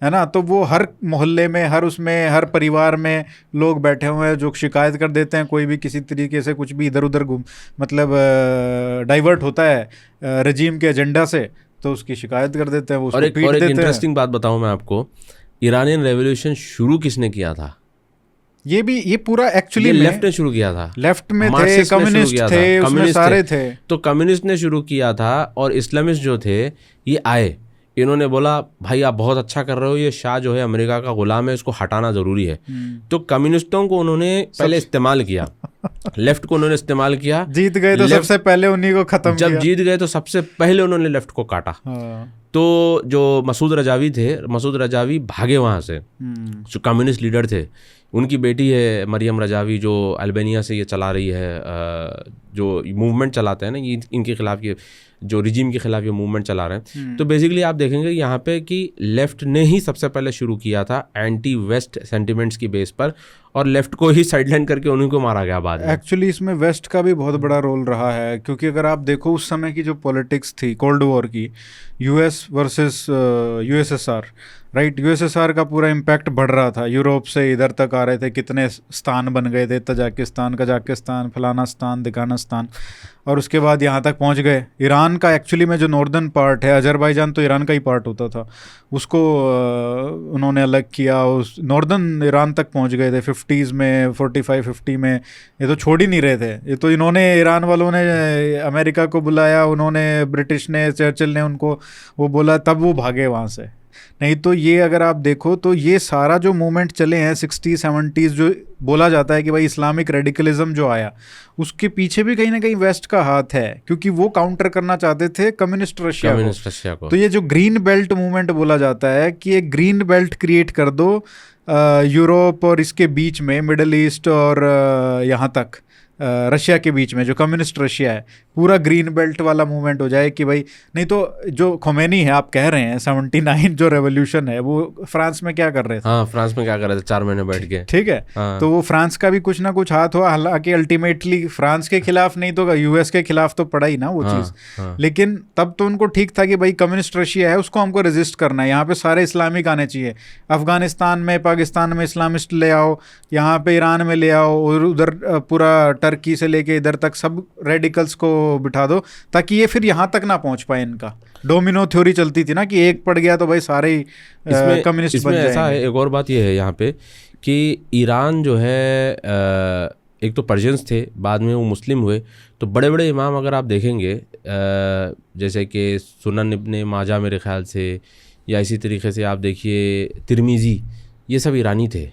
है ना। तो वो हर मोहल्ले में, हर उसमें, हर परिवार में लोग बैठे हुए हैं जो शिकायत कर देते हैं। कोई भी किसी तरीके से कुछ भी इधर उधर मतलब डाइवर्ट होता है रजीम के एजेंडा से, तो उसकी शिकायत कर देते हैं, वो उसको पीट देते हैं। और एक इंटरेस्टिंग बात बताऊं मैं आपको, ईरानियन रेवोल्यूशन शुरू किसने किया था? ये पूरा एक्चुअली लेफ्ट ने शुरू किया था। लेफ्ट में थे, कम्युनिस्ट थे, उसमें सारे थे। तो कम्युनिस्ट ने शुरू किया था और इस्लामिस्ट जो थे ये आए, इन्होंने बोला भाई आप बहुत अच्छा कर रहे हो, ये शाह जो है अमेरिका का गुलाम है, इसको हटाना ज़रूरी है। तो कम्युनिस्टों को उन्होंने पहले इस्तेमाल किया, लेफ्ट को उन्होंने इस्तेमाल किया। जीत गए तो सबसे पहले उन्हीं को खत्म किया। जब जीत गए तो सबसे पहले उन्होंने लेफ्ट को काटा। तो जो मसूद रजावी थे, मसूद रजावी भागे वहाँ से, जो कम्युनिस्ट लीडर थे। उनकी बेटी है मरियम रजावी जो अल्बानिया से ये चला रही है, जो मूवमेंट चलाते हैं ना, ये इनके खिलाफ, ये जो रिजीम के खिलाफ ये मूवमेंट चला रहे हैं। तो बेसिकली आप देखेंगे यहाँ पे कि लेफ्ट ने ही सबसे पहले शुरू किया था एंटी वेस्ट सेंटिमेंट्स की बेस पर, और लेफ्ट को ही साइडलाइन करके उन्हीं को मारा गया बाद में। एक्चुअली इसमें वेस्ट का भी बहुत बड़ा रोल रहा है, क्योंकि अगर आप देखो उस समय की जो पॉलिटिक्स थी कोल्ड वॉर की, US versus USSR, right. USSR का पूरा इम्पैक्ट बढ़ रहा था, यूरोप से इधर तक आ रहे थे, कितने स्थान बन गए थे, तजाकिस्तान, कजाकिस्तान, फलाना स्थान, दिकानास्तान, और उसके बाद यहाँ तक पहुँच गए। ईरान का एक्चुअली में जो नॉर्दर्न पार्ट है, अजरबैजान तो ईरान का ही पार्ट होता था, उसको उन्होंने अलग किया, उस नॉर्दर्न ईरान तक पहुँच गए थे 50s में, 45-50 में। ये तो छोड़ ही नहीं रहे थे, ये तो इन्होंने, ईरान वालों ने अमेरिका को बुलाया, उन्होंने ब्रिटिश ने, चर्चिल ने उनको वो बोला, तब वो भागे वहाँ से। नहीं तो ये अगर आप देखो तो ये सारा जो मूवमेंट चले हैं 60-70s, जो बोला जाता है कि भाई इस्लामिक रेडिकलिज्म जो आया, उसके पीछे भी कहीं ना कहीं वेस्ट का हाथ है, क्योंकि वो काउंटर करना चाहते थे कम्युनिस्ट रशिया को। तो ये जो ग्रीन बेल्ट मूवमेंट बोला जाता है कि एक ग्रीन बेल्ट क्रिएट कर दो यूरोप और इसके बीच में, मिडल ईस्ट और यहाँ तक रशिया के बीच में, जो कम्युनिस्ट रशिया है, पूरा ग्रीन बेल्ट वाला मूवमेंट हो जाए कि भाई। नहीं तो जो खोमेनी है आप कह रहे हैं 79 जो रेवोल्यूशन है, वो फ्रांस में क्या कर रहे थे? हाँ, फ्रांस में क्या कर रहे थे, 4 महीने बैठ के, ठीक है। हाँ। तो वो फ्रांस का भी कुछ ना कुछ हाथ हुआ, हालांकि अल्टीमेटली फ्रांस के खिलाफ नहीं तो यूएस के खिलाफ तो पड़ा ही ना वो चीज़। लेकिन तब तो उनको ठीक था कि भाई कम्युनिस्ट रशिया है, उसको हमको रेजिस्ट करना है, यहाँ पे सारे इस्लामिक आने चाहिए, अफगानिस्तान में, पाकिस्तान में इस्लामिस्ट ले आओ, यहाँ पे ईरान में ले आओ, और उधर पूरा टर्की से लेके इधर तक सब रेडिकल्स को बिठा दो, ताकि ये फिर यहाँ तक ना पहुँच पाए। इनका डोमिनो थ्योरी चलती थी ना, कि एक पड़ गया तो भाई सारे ही कम्युनिस्ट बन जाएंगे। ऐसा है, एक और बात ये है यहाँ पे कि ईरान जो है, एक तो पर्शियंस थे, बाद में वो मुस्लिम हुए, तो बड़े बड़े इमाम अगर आप देखेंगे, जैसे कि सुनन इब्ने माजा मेरे ख्याल से, या इसी तरीके से आप देखिए तिरमिजी, ये सब ईरानी थे।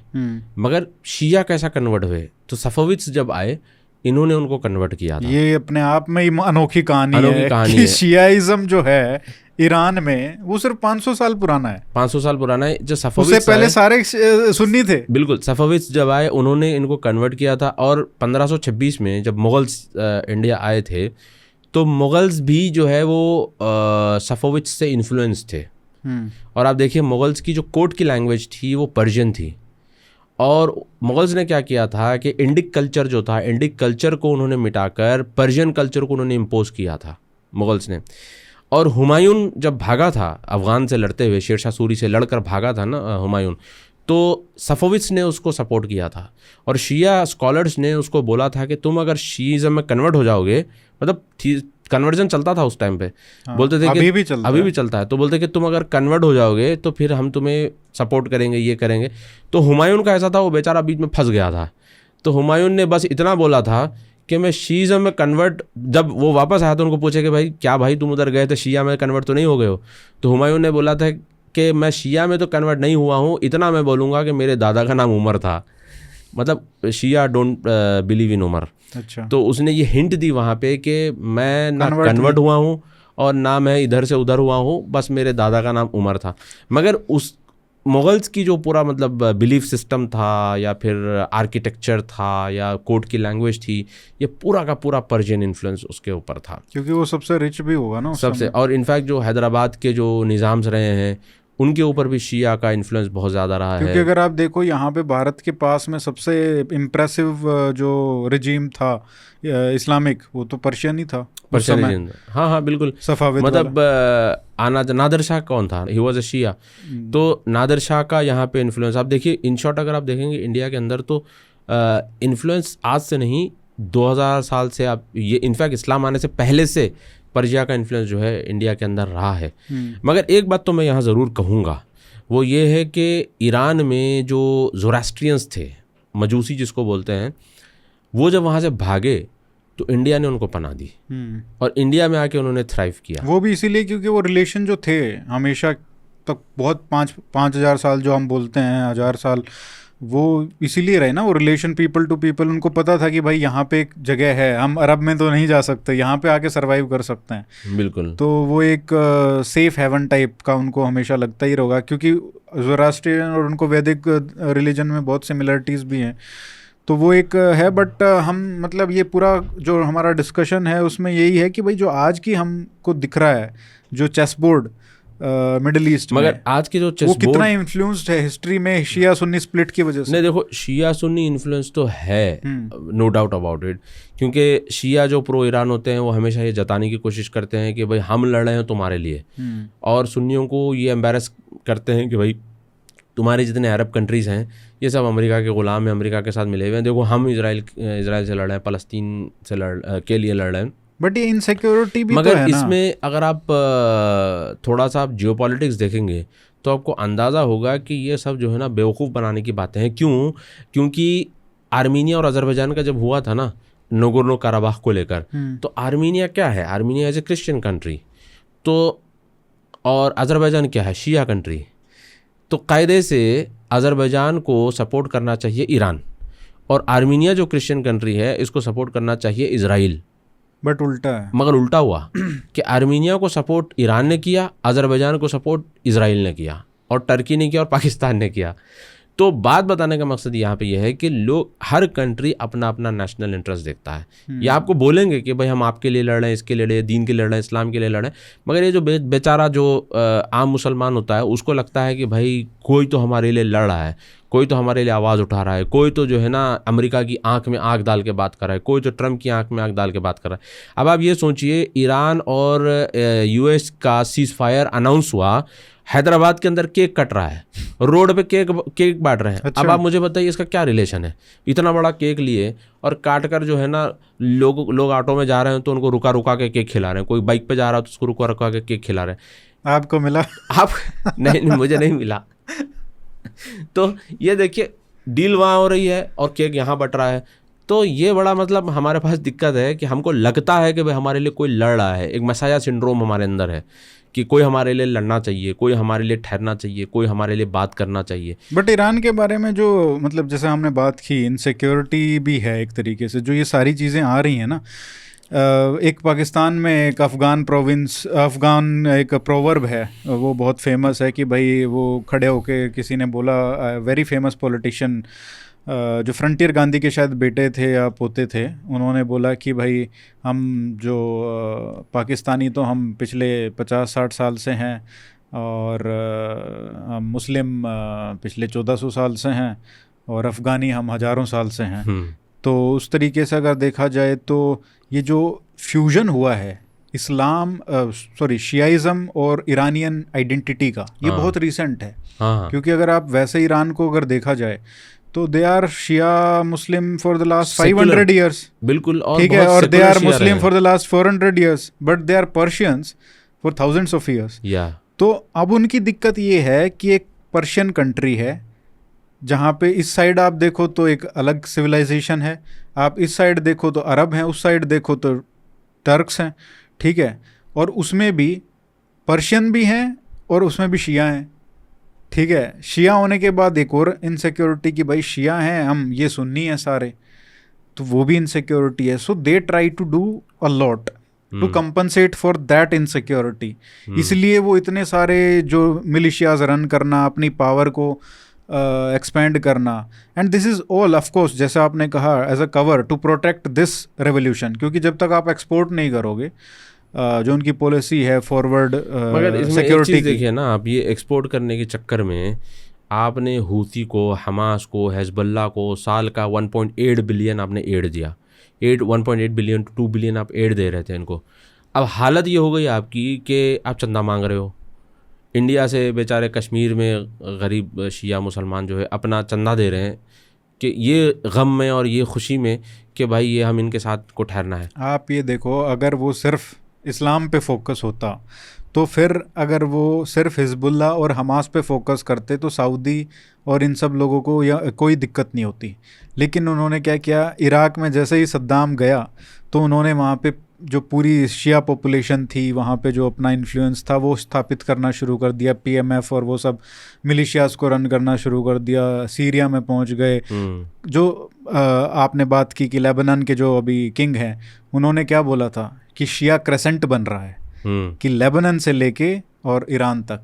मगर शिया कैसा कन्वर्ट हुए? तो सफविद्स जब आए, इन्होंने उनको कन्वर्ट किया था। ये अपने आप में ही अनोखी कहानी है कि शियाइज्म जो है ईरान में, वो सिर्फ 500 साल पुराना है। 500 साल पुराना है। जो उससे सफाविद्स पहले आए, सारे सुन्नी थे। बिल्कुल, सफाविद्स जब आए उन्होंने इनको कन्वर्ट किया था। और 1526 में जब मुगल्स इंडिया आए थे, तो मुगल्स भी जो है वो सफाविद्स से इन्फ्लुएंस थे। और आप देखिए मुगल्स की जो कोर्ट की लैंग्वेज थी वो पर्शियन थी। और मुगल्स ने क्या किया था कि इंडिक कल्चर जो था, इंडिक कल्चर को उन्होंने मिटाकर पर्शियन कल्चर को उन्होंने इम्पोज किया था मुगल्स ने। और हुमायूं जब भागा था अफ़गान से लड़ते हुए, शेरशाह सूरी से लड़कर भागा था ना हुमायूं, तो सफाविद्स ने उसको सपोर्ट किया था। और शिया स्कॉलर्स ने उसको बोला था कि तुम अगर शीइज़्म में कन्वर्ट हो जाओगे, मतलब कन्वर्जन चलता था उस टाइम पे, बोलते थे कि अभी भी चलता है, तो बोलते कि तुम अगर कन्वर्ट हो जाओगे तो फिर हम तुम्हें सपोर्ट करेंगे, ये करेंगे। तो हुमायूं का ऐसा था, वो बेचारा बीच में फंस गया था। तो हुमायूं ने बस इतना बोला था कि मैं शीइज़्म में कन्वर्ट, जब वो वापस आया तो उनको पूछे कि भाई क्या भाई तुम उधर गए थे शिया में कन्वर्ट तो नहीं हो गए हो? तो हुमायूं ने बोला था कि मैं शिया में तो कन्वर्ट नहीं हुआ हूँ, इतना मैं बोलूँगा कि मेरे दादा का नाम उमर था। मतलब शिया डोंट बिलीव इन उमर। अच्छा। तो उसने ये हिंट दी वहाँ पे कि मैं ना कन्वर्ट हुआ हूँ और ना मैं इधर से उधर हुआ हूँ, बस मेरे दादा का नाम उमर था। मगर उस मुगल्स की जो पूरा मतलब बिलीफ सिस्टम था या फिर आर्किटेक्चर था या कोर्ट की लैंग्वेज थी, ये पूरा का पूरा पर्शियन इन्फ्लुएंस उसके ऊपर था, क्योंकि वो सबसे रिच भी होगा ना सबसे। और इनफैक्ट जो हैदराबाद के जो निज़ाम्स रहे हैं उनके ऊपर भी शिया का इन्फ्लुएंस बहुत ज़्यादा रहा है। क्योंकि अगर आप देखो यहाँ पे भारत के पास में सबसे इम्प्रेसिव जो रिजीम था इस्लामिक, वो तो पर्शियन ही था, पर्शियन रिजीम। हाँ हाँ बिल्कुल, सफाविद मतलब नादिर शाह कौन था, ही वॉज अ शिया। तो नादिर शाह का यहाँ पे इन्फ्लुएंस आप देखिए। इन शॉर्ट अगर आप देखेंगे इंडिया के अंदर तो इन्फ्लुएंस आज से नहीं 2000 साल से, आप ये इनफैक्ट इस्लाम आने से पहले से पर्शिया का इन्फ्लुएंस जो है इंडिया के अंदर रहा है। मगर एक बात तो मैं यहाँ ज़रूर कहूँगा, वो ये है कि ईरान में जो ज़ोरास्ट्रियंस थे, मजूसी जिसको बोलते हैं, वो जब वहाँ से भागे तो इंडिया ने उनको पनाह दी और इंडिया में आके उन्होंने थ्राइव किया। वो भी इसीलिए क्योंकि वो रिलेशन जो थे हमेशा तक, बहुत 5,000 साल जो हम बोलते हैं 1000 साल, वो इसीलिए रहे ना, वो रिलेशन पीपल टू पीपल। उनको पता था कि भाई यहाँ पे एक जगह है, हम अरब में तो नहीं जा सकते, यहाँ पे आके सरवाइव कर सकते हैं। बिल्कुल। तो वो एक सेफ हेवन टाइप का उनको हमेशा लगता ही रहेगा, क्योंकि ज़ोरास्ट्रियन और उनको वैदिक रिलीजन में बहुत सिमिलरिटीज़ भी हैं। तो वो एक है। बट हम मतलब ये पूरा जो हमारा डिस्कशन है उसमें यही है कि भाई जो आज की हमको दिख रहा है जो चेस बोर्ड मिडिल ईस्ट में, मगर आज के जो चेस वो कितना इन्फ्लुएंस्ड है हिस्ट्री में शिया सुन्नी स्प्लिट की वजह से। नहीं देखो, शिया सुन्नी इन्फ्लुएंस तो है, नो डाउट अबाउट इट। क्योंकि शिया जो प्रो ईरान होते हैं वो हमेशा ये जताने की कोशिश करते हैं कि भाई हम लड़ रहे हैं तुम्हारे लिए, और सुन्नियों को ये एम्बैरस करते हैं कि भाई तुम्हारे जितने अरब कंट्रीज़ हैं ये सब अमेरिका के ग़ुलाम हैं, अमेरिका के साथ मिले हुए हैं। देखो हम इजराइल से लड़ रहे हैं, फ़लस्तीन से के लिए लड़ रहे हैं। बट ये इनसिक्योरिटी भी मगर तो है इसमें अगर आप थोड़ा सा आप जियोपॉलिटिक्स देखेंगे तो आपको अंदाज़ा होगा कि ये सब जो है ना बेवकूफ़ बनाने की बातें हैं। क्यों? क्योंकि आर्मीनिया और अज़रबैजान का जब हुआ था ना नगोर्नो काराबाख को लेकर, तो आर्मीनिया क्या है, Armenia as a Christian country, तो और अज़रबैजान क्या है, शिया कंट्री। तो कायदे से अज़रबैजान को सपोर्ट करना चाहिए ईरान, और आर्मीनिया जो क्रिश्चियन कंट्री है इसको सपोर्ट करना चाहिए इजराइल। बट उल्टा है। मगर उल्टा हुआ कि आर्मीनिया को सपोर्ट ईरान ने किया, अज़रबैजान को सपोर्ट इजराइल ने किया, और टर्की ने किया, और पाकिस्तान ने किया। तो बात बताने का मकसद यहाँ पे यह है कि लोग, हर कंट्री अपना अपना नेशनल इंटरेस्ट देखता है। ये आपको बोलेंगे कि भाई हम आपके लिए लड़ रहे हैं, इसके लिए लड़ रहे हैं, दीन के लिए लड़ रहे हैं, इस्लाम के लिए लड़ रहे हैं, मगर ये जो बेचारा जो आम मुसलमान होता है उसको लगता है कि भाई कोई तो हमारे लिए लड़ रहा है, कोई तो हमारे लिए आवाज़ उठा रहा है, कोई तो जो है ना अमेरिका की आंख में आंख डाल के बात कर रहा है, कोई तो ट्रंप की आंख में आंख डाल के बात कर रहा है। अब आप ये सोचिए, ईरान और यूएस का सीज़ फायर अनाउंस हुआ, हैदराबाद के अंदर केक कट रहा है, रोड पे केक बांट रहे हैं। अच्छा। अब आप मुझे बताइए इसका क्या रिलेशन है? इतना बड़ा केक लिए और काट कर जो है ना लोग ऑटो में जा रहे हैं तो उनको रुका रुका के केक खिला रहे हैं, कोई बाइक पे जा रहा है तो उसको रुका रुका के केक खिला रहे हैं। आपको मिला? आप नहीं, मुझे नहीं मिला। तो ये देखिए, डील वहाँ हो रही है और केक यहाँ बट रहा है। तो ये बड़ा मतलब हमारे पास दिक्कत है कि हमको लगता है कि भाई हमारे लिए कोई लड़ रहा है, एक मसाया सिंड्रोम हमारे अंदर है कि कोई हमारे लिए लड़ना चाहिए, कोई हमारे लिए ठहरना चाहिए, कोई हमारे लिए बात करना चाहिए। बट ईरान के बारे में जो मतलब जैसे हमने बात की, इनसिक्योरिटी भी है एक तरीके से, जो ये सारी चीज़ें आ रही हैं ना, एक पाकिस्तान में एक अफ़गान एक प्रोवर्ब है, वो बहुत फेमस है कि भाई वो खड़े होके किसी ने बोला, वेरी फेमस पॉलिटिशियन जो फ्रंटियर गांधी के शायद बेटे थे या पोते थे, उन्होंने बोला कि भाई हम जो पाकिस्तानी तो हम पिछले 50-60 साल से हैं और हम मुस्लिम पिछले 1400 साल से हैं और अफ़गानी हम हज़ारों साल से हैं। तो उस तरीके से अगर देखा जाए तो ये जो फ्यूजन हुआ है शियाइज़म और ईरानियन आइडेंटिटी का, ये बहुत रिसेंट है। क्योंकि अगर आप वैसे ईरान को अगर देखा जाए तो they are Shia Muslim for the last 500 years, बिल्कुल, ठीक है, और they are Muslim for the last 400 years, but they are Persians for thousands of years. तो अब उनकी दिक्कत ये है कि एक पर्शियन कंट्री है जहाँ पे इस साइड आप देखो तो एक अलग सिविलाइजेशन है, आप इस साइड देखो तो अरब हैं, उस साइड देखो तो टर्क्स हैं, ठीक है, और उसमें भी पर्शियन भी हैं और उसमें भी शिया हैं, ठीक है। शिया होने के बाद एक और इनसिक्योरिटी कि भाई शिया हैं हम, ये सुन्नी हैं सारे, तो वो भी इनसिक्योरिटी है। So they try to do a lot to compensate for that insecurity. इसलिए वो इतने सारे जो मिलिशियाज रन करना, अपनी पावर को एक्सपेंड करना, and this is all of course जैसे आपने कहा as a cover to protect this revolution, क्योंकि जब तक आप एक्सपोर्ट नहीं करोगे जो उनकी पॉलिसी है फॉरवर्ड सिक्योरिटी, देखिए ना आप, ये एक्सपोर्ट करने के चक्कर में आपने हूती को, हमास को, हिजबुल्लाह को साल का 1.8 बिलियन आपने एड दिया, 1.8 बिलियन टू 2 बिलियन आप एड दे रहे थे इनको। अब हालत ये हो गई आपकी कि आप चंदा मांग रहे हो इंडिया से, बेचारे कश्मीर में गरीब शिया मुसलमान जो है अपना चंदा दे रहे हैं कि ये गम में और ये खुशी में कि भाई ये हम इनके साथ को ठहरना है। आप ये देखो, अगर वो सिर्फ इस्लाम पे फोकस होता तो फिर अगर वो सिर्फ हिजबुल्लाह और हमास पे फोकस करते तो सऊदी और इन सब लोगों को या कोई दिक्कत नहीं होती। लेकिन उन्होंने क्या किया, इराक़ में जैसे ही सद्दाम गया तो उन्होंने वहाँ पे जो पूरी शिया पॉपुलेशन थी वहाँ पे जो अपना इन्फ्लुएंस था वो स्थापित करना शुरू कर दिया, पीएमएफ और वो सब मिलिशियाज को रन करना शुरू कर दिया, सीरिया में पहुँच गए। जो आपने बात की कि लेबनान के जो अभी किंग हैं, उन्होंने क्या बोला था कि शिया क्रेसेंट बन रहा है, कि लेबनान से लेके और ईरान तक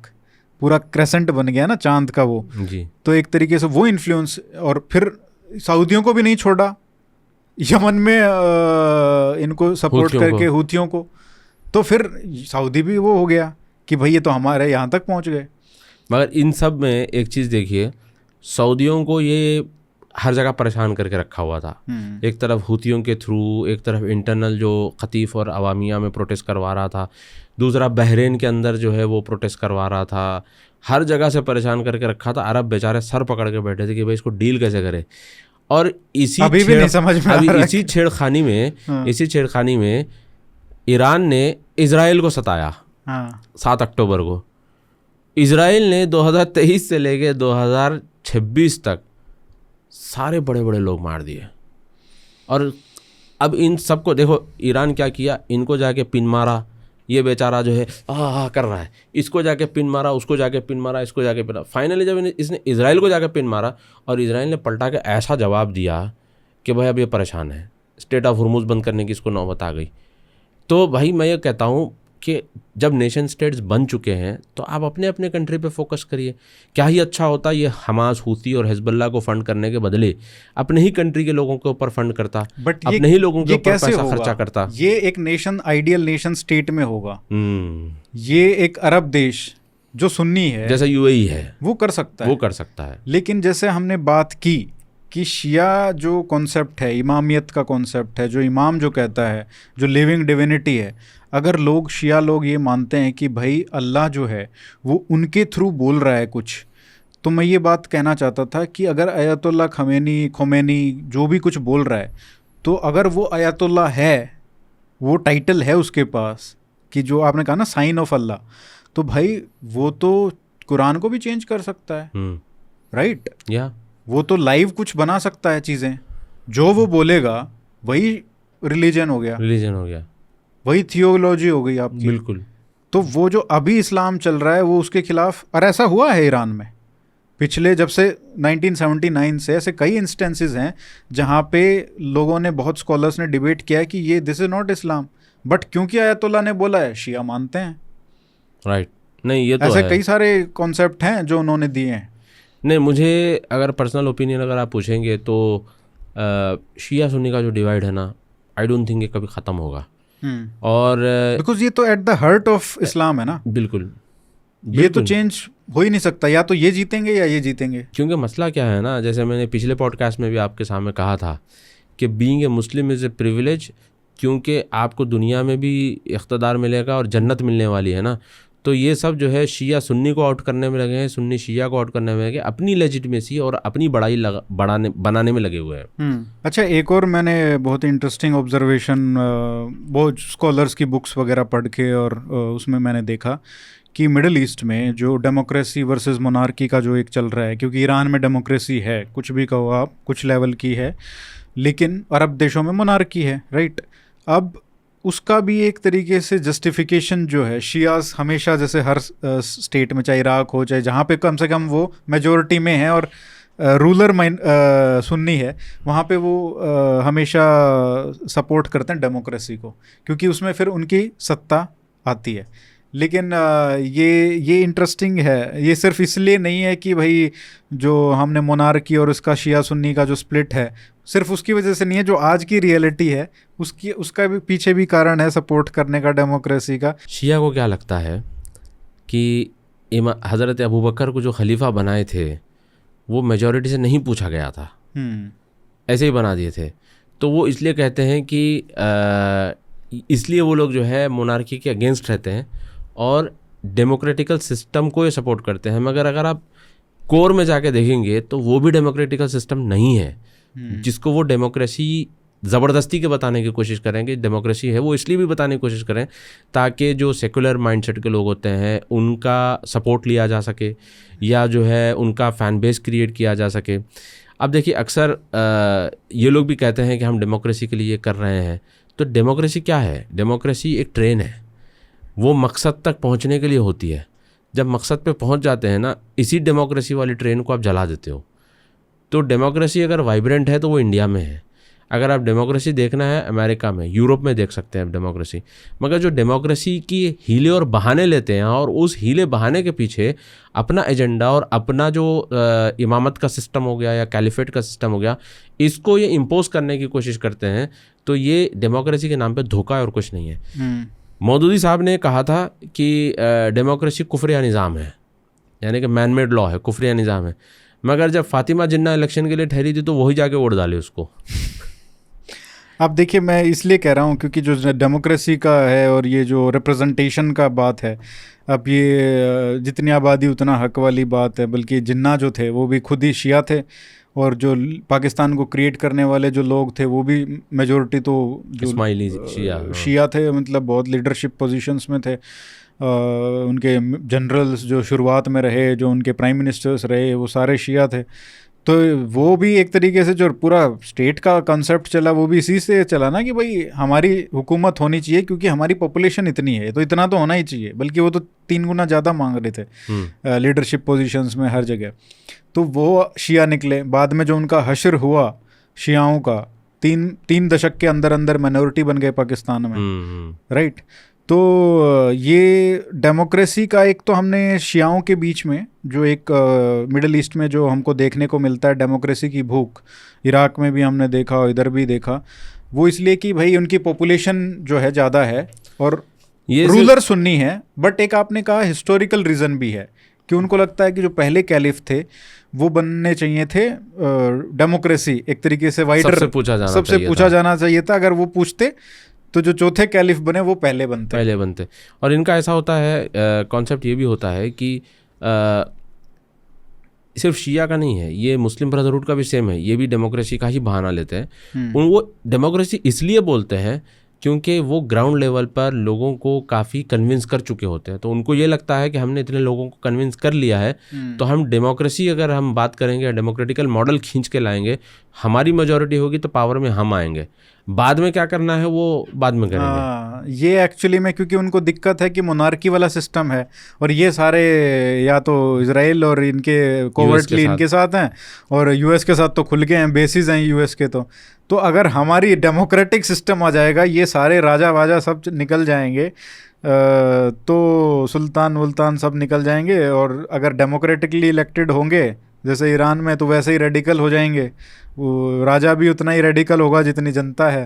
पूरा क्रेसेंट बन गया ना, चांद का वो जी। तो एक तरीके से वो इन्फ्लुएंस, और फिर सऊदियों को भी नहीं छोड़ा यमन में इनको सपोर्ट करके हूथियों को, तो फिर सऊदी भी वो हो गया कि भाई ये तो हमारे यहाँ तक पहुँच गए। मगर इन सब में एक चीज़ देखिए, सऊदियों को ये हर जगह परेशान करके रखा हुआ था। एक तरफ हूथियों के थ्रू, एक तरफ इंटरनल जो कतीफ़ और अवामिया में प्रोटेस्ट करवा रहा था, दूसरा बहरीन के अंदर जो है वो प्रोटेस्ट करवा रहा था, हर जगह से परेशान करके रखा था। अरब बेचारे सर पकड़ के बैठे थे कि भाई इसको डील कैसे करें। और इसी अभी भी नहीं समझ में आ रहा है। इसी छेड़खानी में ईरान ने इजराइल को सताया 7 अक्टूबर को। इजराइल ने 2023 से लेके 2026 तक सारे बड़े बड़े लोग मार दिए। और अब इन सबको देखो, ईरान क्या किया, इनको जाके पिन मारा, ये बेचारा जो है कर रहा है, इसको जाके पिन मारा, उसको जाके पिन मारा, इसको जाके पिन। फाइनली जब इसने इजराइल को जाके पिन मारा और इजराइल ने पलटा के ऐसा जवाब दिया कि भाई अब ये परेशान है, स्टेट ऑफ हुर्मुज़ बंद करने की इसको नौबत आ गई। तो भाई मैं ये कहता हूँ कि जब नेशन स्टेट्स बन चुके हैं तो आप अपने अपने कंट्री पे फोकस करिए। क्या ही अच्छा होता ये हमास, हूती और हिजबुल्लाह को फंड करने के बदले अपने ही कंट्री के लोगों के ऊपर फंड करता, बट अपने ही लोगों के ऊपर पैसा खर्चा करता। ये एक नेशन, आइडियल नेशन स्टेट में होगा। ये एक अरब देश जो सुन्नी है जैसा यूएई है वो कर सकता है। लेकिन जैसे हमने बात की कि शिया जो कॉन्सेप्ट है, इमामियत का कॉन्सेप्ट है, जो इमाम जो कहता है, जो लिविंग डिविनिटी है, अगर लोग शिया लोग ये मानते हैं कि भाई अल्लाह जो है वो उनके थ्रू बोल रहा है कुछ, तो मैं ये बात कहना चाहता था कि अगर अयतुल्लाह खोमेनी जो भी कुछ बोल रहा है, तो अगर वो अयतुल्लाह है, वो टाइटल है उसके पास कि जो आपने कहा ना साइन ऑफ अल्लाह, तो भाई वो तो कुरान को भी चेंज कर सकता है, राइट? वो तो लाइव कुछ बना सकता है चीज़ें, जो वो बोलेगा वही रिलीजन हो गया, वही थियोलॉजी हो गई आपकी। बिल्कुल। तो वो जो अभी इस्लाम चल रहा है वो उसके खिलाफ, और ऐसा हुआ है ईरान में पिछले जब से 1979 से ऐसे कई इंस्टेंसेस हैं जहाँ पे लोगों ने, बहुत स्कॉलर्स ने डिबेट किया कि ये this is not Islam, but क्योंकि आयतुल्लाह ने बोला है शिया मानते हैं। राइट, नहीं ये तो ऐसे है। कई सारे कॉन्सेप्ट हैं जो उन्होंने दिए हैं। नहीं, मुझे अगर पर्सनल ओपिनियन अगर आप पूछेंगे तो शिया सुन्नी का जो डिवाइड है ना, आई डोंट थिंक ये कभी ख़त्म होगा। और बिकॉज ये तो at the heart of Islam है ना। बिल्कुल, ये तो चेंज हो ही नहीं सकता, या तो ये जीतेंगे या ये जीतेंगे। क्योंकि मसला क्या है ना, जैसे मैंने पिछले पॉडकास्ट में भी आपके सामने कहा था कि being a Muslim is a privilege, क्योंकि आपको दुनिया में भी इख्तदार मिलेगा और जन्नत मिलने वाली है ना। तो ये सब जो है शिया सुन्नी को आउट करने में लगे हैं, सुन्नी शिया को आउट करने में लगे, अपनी लेजिटिमेसी और अपनी बड़ाई बनाने में लगे हुए हैं। अच्छा, एक और मैंने बहुत इंटरेस्टिंग ऑब्जर्वेशन बहुत स्कॉलर्स की बुक्स वगैरह पढ़ के और उसमें मैंने देखा कि मिडिल ईस्ट में जो डेमोक्रेसी वर्सेस मोनार्की का जो एक चल रहा है, क्योंकि ईरान में डेमोक्रेसी है, कुछ भी कहो आप, कुछ लेवल की है, लेकिन अरब देशों में मोनार्की है, राइट। अब उसका भी एक तरीके से जस्टिफिकेशन जो है, शियास हमेशा, जैसे हर स्टेट में, चाहे इराक हो चाहे जहाँ पे कम से कम वो मेजॉरिटी में है और रूलर सुन्नी है, वहाँ पे वो हमेशा सपोर्ट करते हैं डेमोक्रेसी को, क्योंकि उसमें फिर उनकी सत्ता आती है। लेकिन ये इंटरेस्टिंग है, ये सिर्फ इसलिए नहीं है कि भाई जो हमने मोनार्की और उसका शिया सुन्नी का जो स्प्लिट है, सिर्फ उसकी वजह से नहीं है, जो आज की रियलिटी है उसका भी पीछे भी कारण है सपोर्ट करने का डेमोक्रेसी का। शिया को क्या लगता है कि हज़रत अबू बकर को जो खलीफा बनाए थे वो मेजॉरिटी से नहीं पूछा गया था, ऐसे ही बना दिए थे। तो वो इसलिए कहते हैं कि इसलिए वो लोग जो है मोनार्की के अगेंस्ट रहते हैं और डेमोक्रेटिकल सिस्टम को ये सपोर्ट करते हैं। मगर अगर आप कोर में जाके देखेंगे तो वो भी डेमोक्रेटिकल सिस्टम नहीं है, जिसको वो डेमोक्रेसी ज़बरदस्ती के बताने की कोशिश करेंगे डेमोक्रेसी है, वो इसलिए भी बताने की कोशिश करें ताकि जो सेकुलर माइंडसेट के लोग होते हैं उनका सपोर्ट लिया जा सके, या जो है उनका फ़ैन बेस क्रिएट किया जा सके। अब देखिए, अक्सर ये लोग भी कहते हैं कि हम डेमोक्रेसी के लिए कर रहे हैं, तो डेमोक्रेसी क्या है? डेमोक्रेसी एक ट्रेन है, वो मकसद तक पहुंचने के लिए होती है। जब मकसद पे पहुंच जाते हैं ना, इसी डेमोक्रेसी वाली ट्रेन को आप जला देते हो। तो डेमोक्रेसी अगर वाइब्रेंट है तो वो इंडिया में है। अगर आप डेमोक्रेसी देखना है अमेरिका में, यूरोप में देख सकते हैं आप डेमोक्रेसी। मगर जो डेमोक्रेसी की हीले और बहाने लेते हैं और उस हीले बहाने के पीछे अपना एजेंडा और अपना जो इमामत का सिस्टम हो गया या कैलिफेट का सिस्टम हो गया, इसको ये इम्पोज करने की कोशिश करते हैं, तो ये डेमोक्रेसी के नाम पे धोखा है और कुछ नहीं है। मौदूदी साहब ने कहा था कि डेमोक्रेसी कुफ्रिया निज़ाम है, यानी कि मैन मेड लॉ है, कुफ्रिया निज़ाम है। मगर जब फातिमा जिन्ना इलेक्शन के लिए ठहरी थी तो वही जाके वोट डाले उसको। अब देखिए, मैं इसलिए कह रहा हूँ क्योंकि जो डेमोक्रेसी का है और ये जो रिप्रेजेंटेशन का बात है, अब ये जितनी आबादी उतना हक वाली बात है। बल्कि जिन्ना जो थे वो भी खुद ही शिया थे, और जो पाकिस्तान को क्रिएट करने वाले जो लोग थे वो भी मेजॉरिटी तो जो इस्माइली शिया थे, मतलब बहुत लीडरशिप पोजीशंस में थे। उनके जनरल्स जो शुरुआत में रहे, जो उनके प्राइम मिनिस्टर्स रहे, वो सारे शिया थे। तो वो भी एक तरीके से जो पूरा स्टेट का कॉन्सेप्ट चला वो भी इसी से चला ना, कि भाई हमारी हुकूमत होनी चाहिए क्योंकि हमारी पॉपुलेशन इतनी है, तो इतना तो होना ही चाहिए। बल्कि वो तो 3 गुना ज़्यादा मांग रहे थे लीडरशिप पोजीशंस में हर जगह। तो वो शिया निकले। बाद में जो उनका हशर हुआ शियाओं का, 3 दशक के अंदर अंदर माइनॉरिटी बन गए पाकिस्तान में, राइट। तो ये डेमोक्रेसी का एक तो हमने शियाओं के बीच में जो एक मिडिल ईस्ट में जो हमको देखने को मिलता है डेमोक्रेसी की भूख, इराक में भी हमने देखा और इधर भी देखा। वो इसलिए कि भाई उनकी पॉपुलेशन जो है ज़्यादा है और ये रूलर सुन्नी है। बट एक आपने कहा हिस्टोरिकल रीज़न भी है कि उनको लगता है कि जो पहले कैलिफ थे वो बनने चाहिए थे डेमोक्रेसी एक तरीके से वाइडर, सबसे पूछा जाना चाहिए था। अगर वो पूछते तो जो चौथे कैलिफ बने वो पहले बनते। और इनका ऐसा होता है, कॉन्सेप्ट ये भी होता है कि सिर्फ शिया का नहीं है, ये मुस्लिम ब्रदरहुड का भी सेम है, ये भी डेमोक्रेसी का ही बहाना लेते हैं। वो डेमोक्रेसी इसलिए बोलते हैं क्योंकि वो ग्राउंड लेवल पर लोगों को काफ़ी कन्विंस कर चुके होते हैं। तो उनको ये लगता है कि हमने इतने लोगों को कन्विंस कर लिया है, तो हम डेमोक्रेसी, अगर हम बात करेंगे डेमोक्रेटिकल मॉडल खींच के लाएंगे, हमारी मेजॉरिटी होगी तो पावर में हम आएंगे। बाद में क्या करना है वो बाद में करेंगे। हाँ, ये एक्चुअली में क्योंकि उनको दिक्कत है कि मोनार्की वाला सिस्टम है और ये सारे या तो इजराइल और इनके कोवर्टली इनके साथ हैं और यूएस के साथ तो खुल के हैं, बेसिस हैं यूएस के। तो अगर हमारी डेमोक्रेटिक सिस्टम आ जाएगा, ये सारे राजा वाजा सब निकल जाएंगे, तो सुल्तान वुल्तान सब निकल जाएंगे। और अगर डेमोक्रेटिकली इलेक्टेड होंगे जैसे ईरान में, तो वैसे ही रेडिकल हो जाएंगे, वो राजा भी उतना ही रेडिकल होगा जितनी जनता है।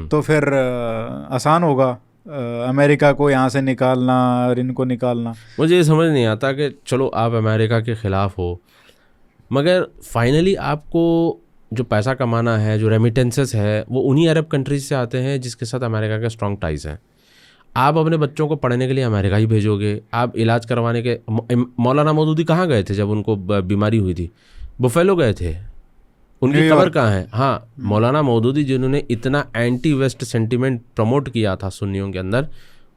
तो फिर आसान होगा अमेरिका को यहाँ से निकालना और इनको निकालना। मुझे ये समझ नहीं आता कि चलो आप अमेरिका के ख़िलाफ़ हो, मगर फाइनली आपको जो पैसा कमाना है, जो रेमिटेंसेस है, वो उन्हीं अरब कंट्रीज से आते हैं जिसके साथ अमेरिका के स्ट्रॉन्ग टाइज हैं। आप अपने बच्चों को पढ़ने के लिए अमेरिका ही भेजोगे, आप इलाज करवाने के मौलाना मौदूदी कहाँ गए थे जब उनको बीमारी हुई थी? बुफेलो गए थे, उनकी खबर कहाँ है? हाँ, मौलाना मौदूदी जिन्होंने इतना एंटी वेस्ट सेंटिमेंट प्रमोट किया था सुन्नियों के अंदर,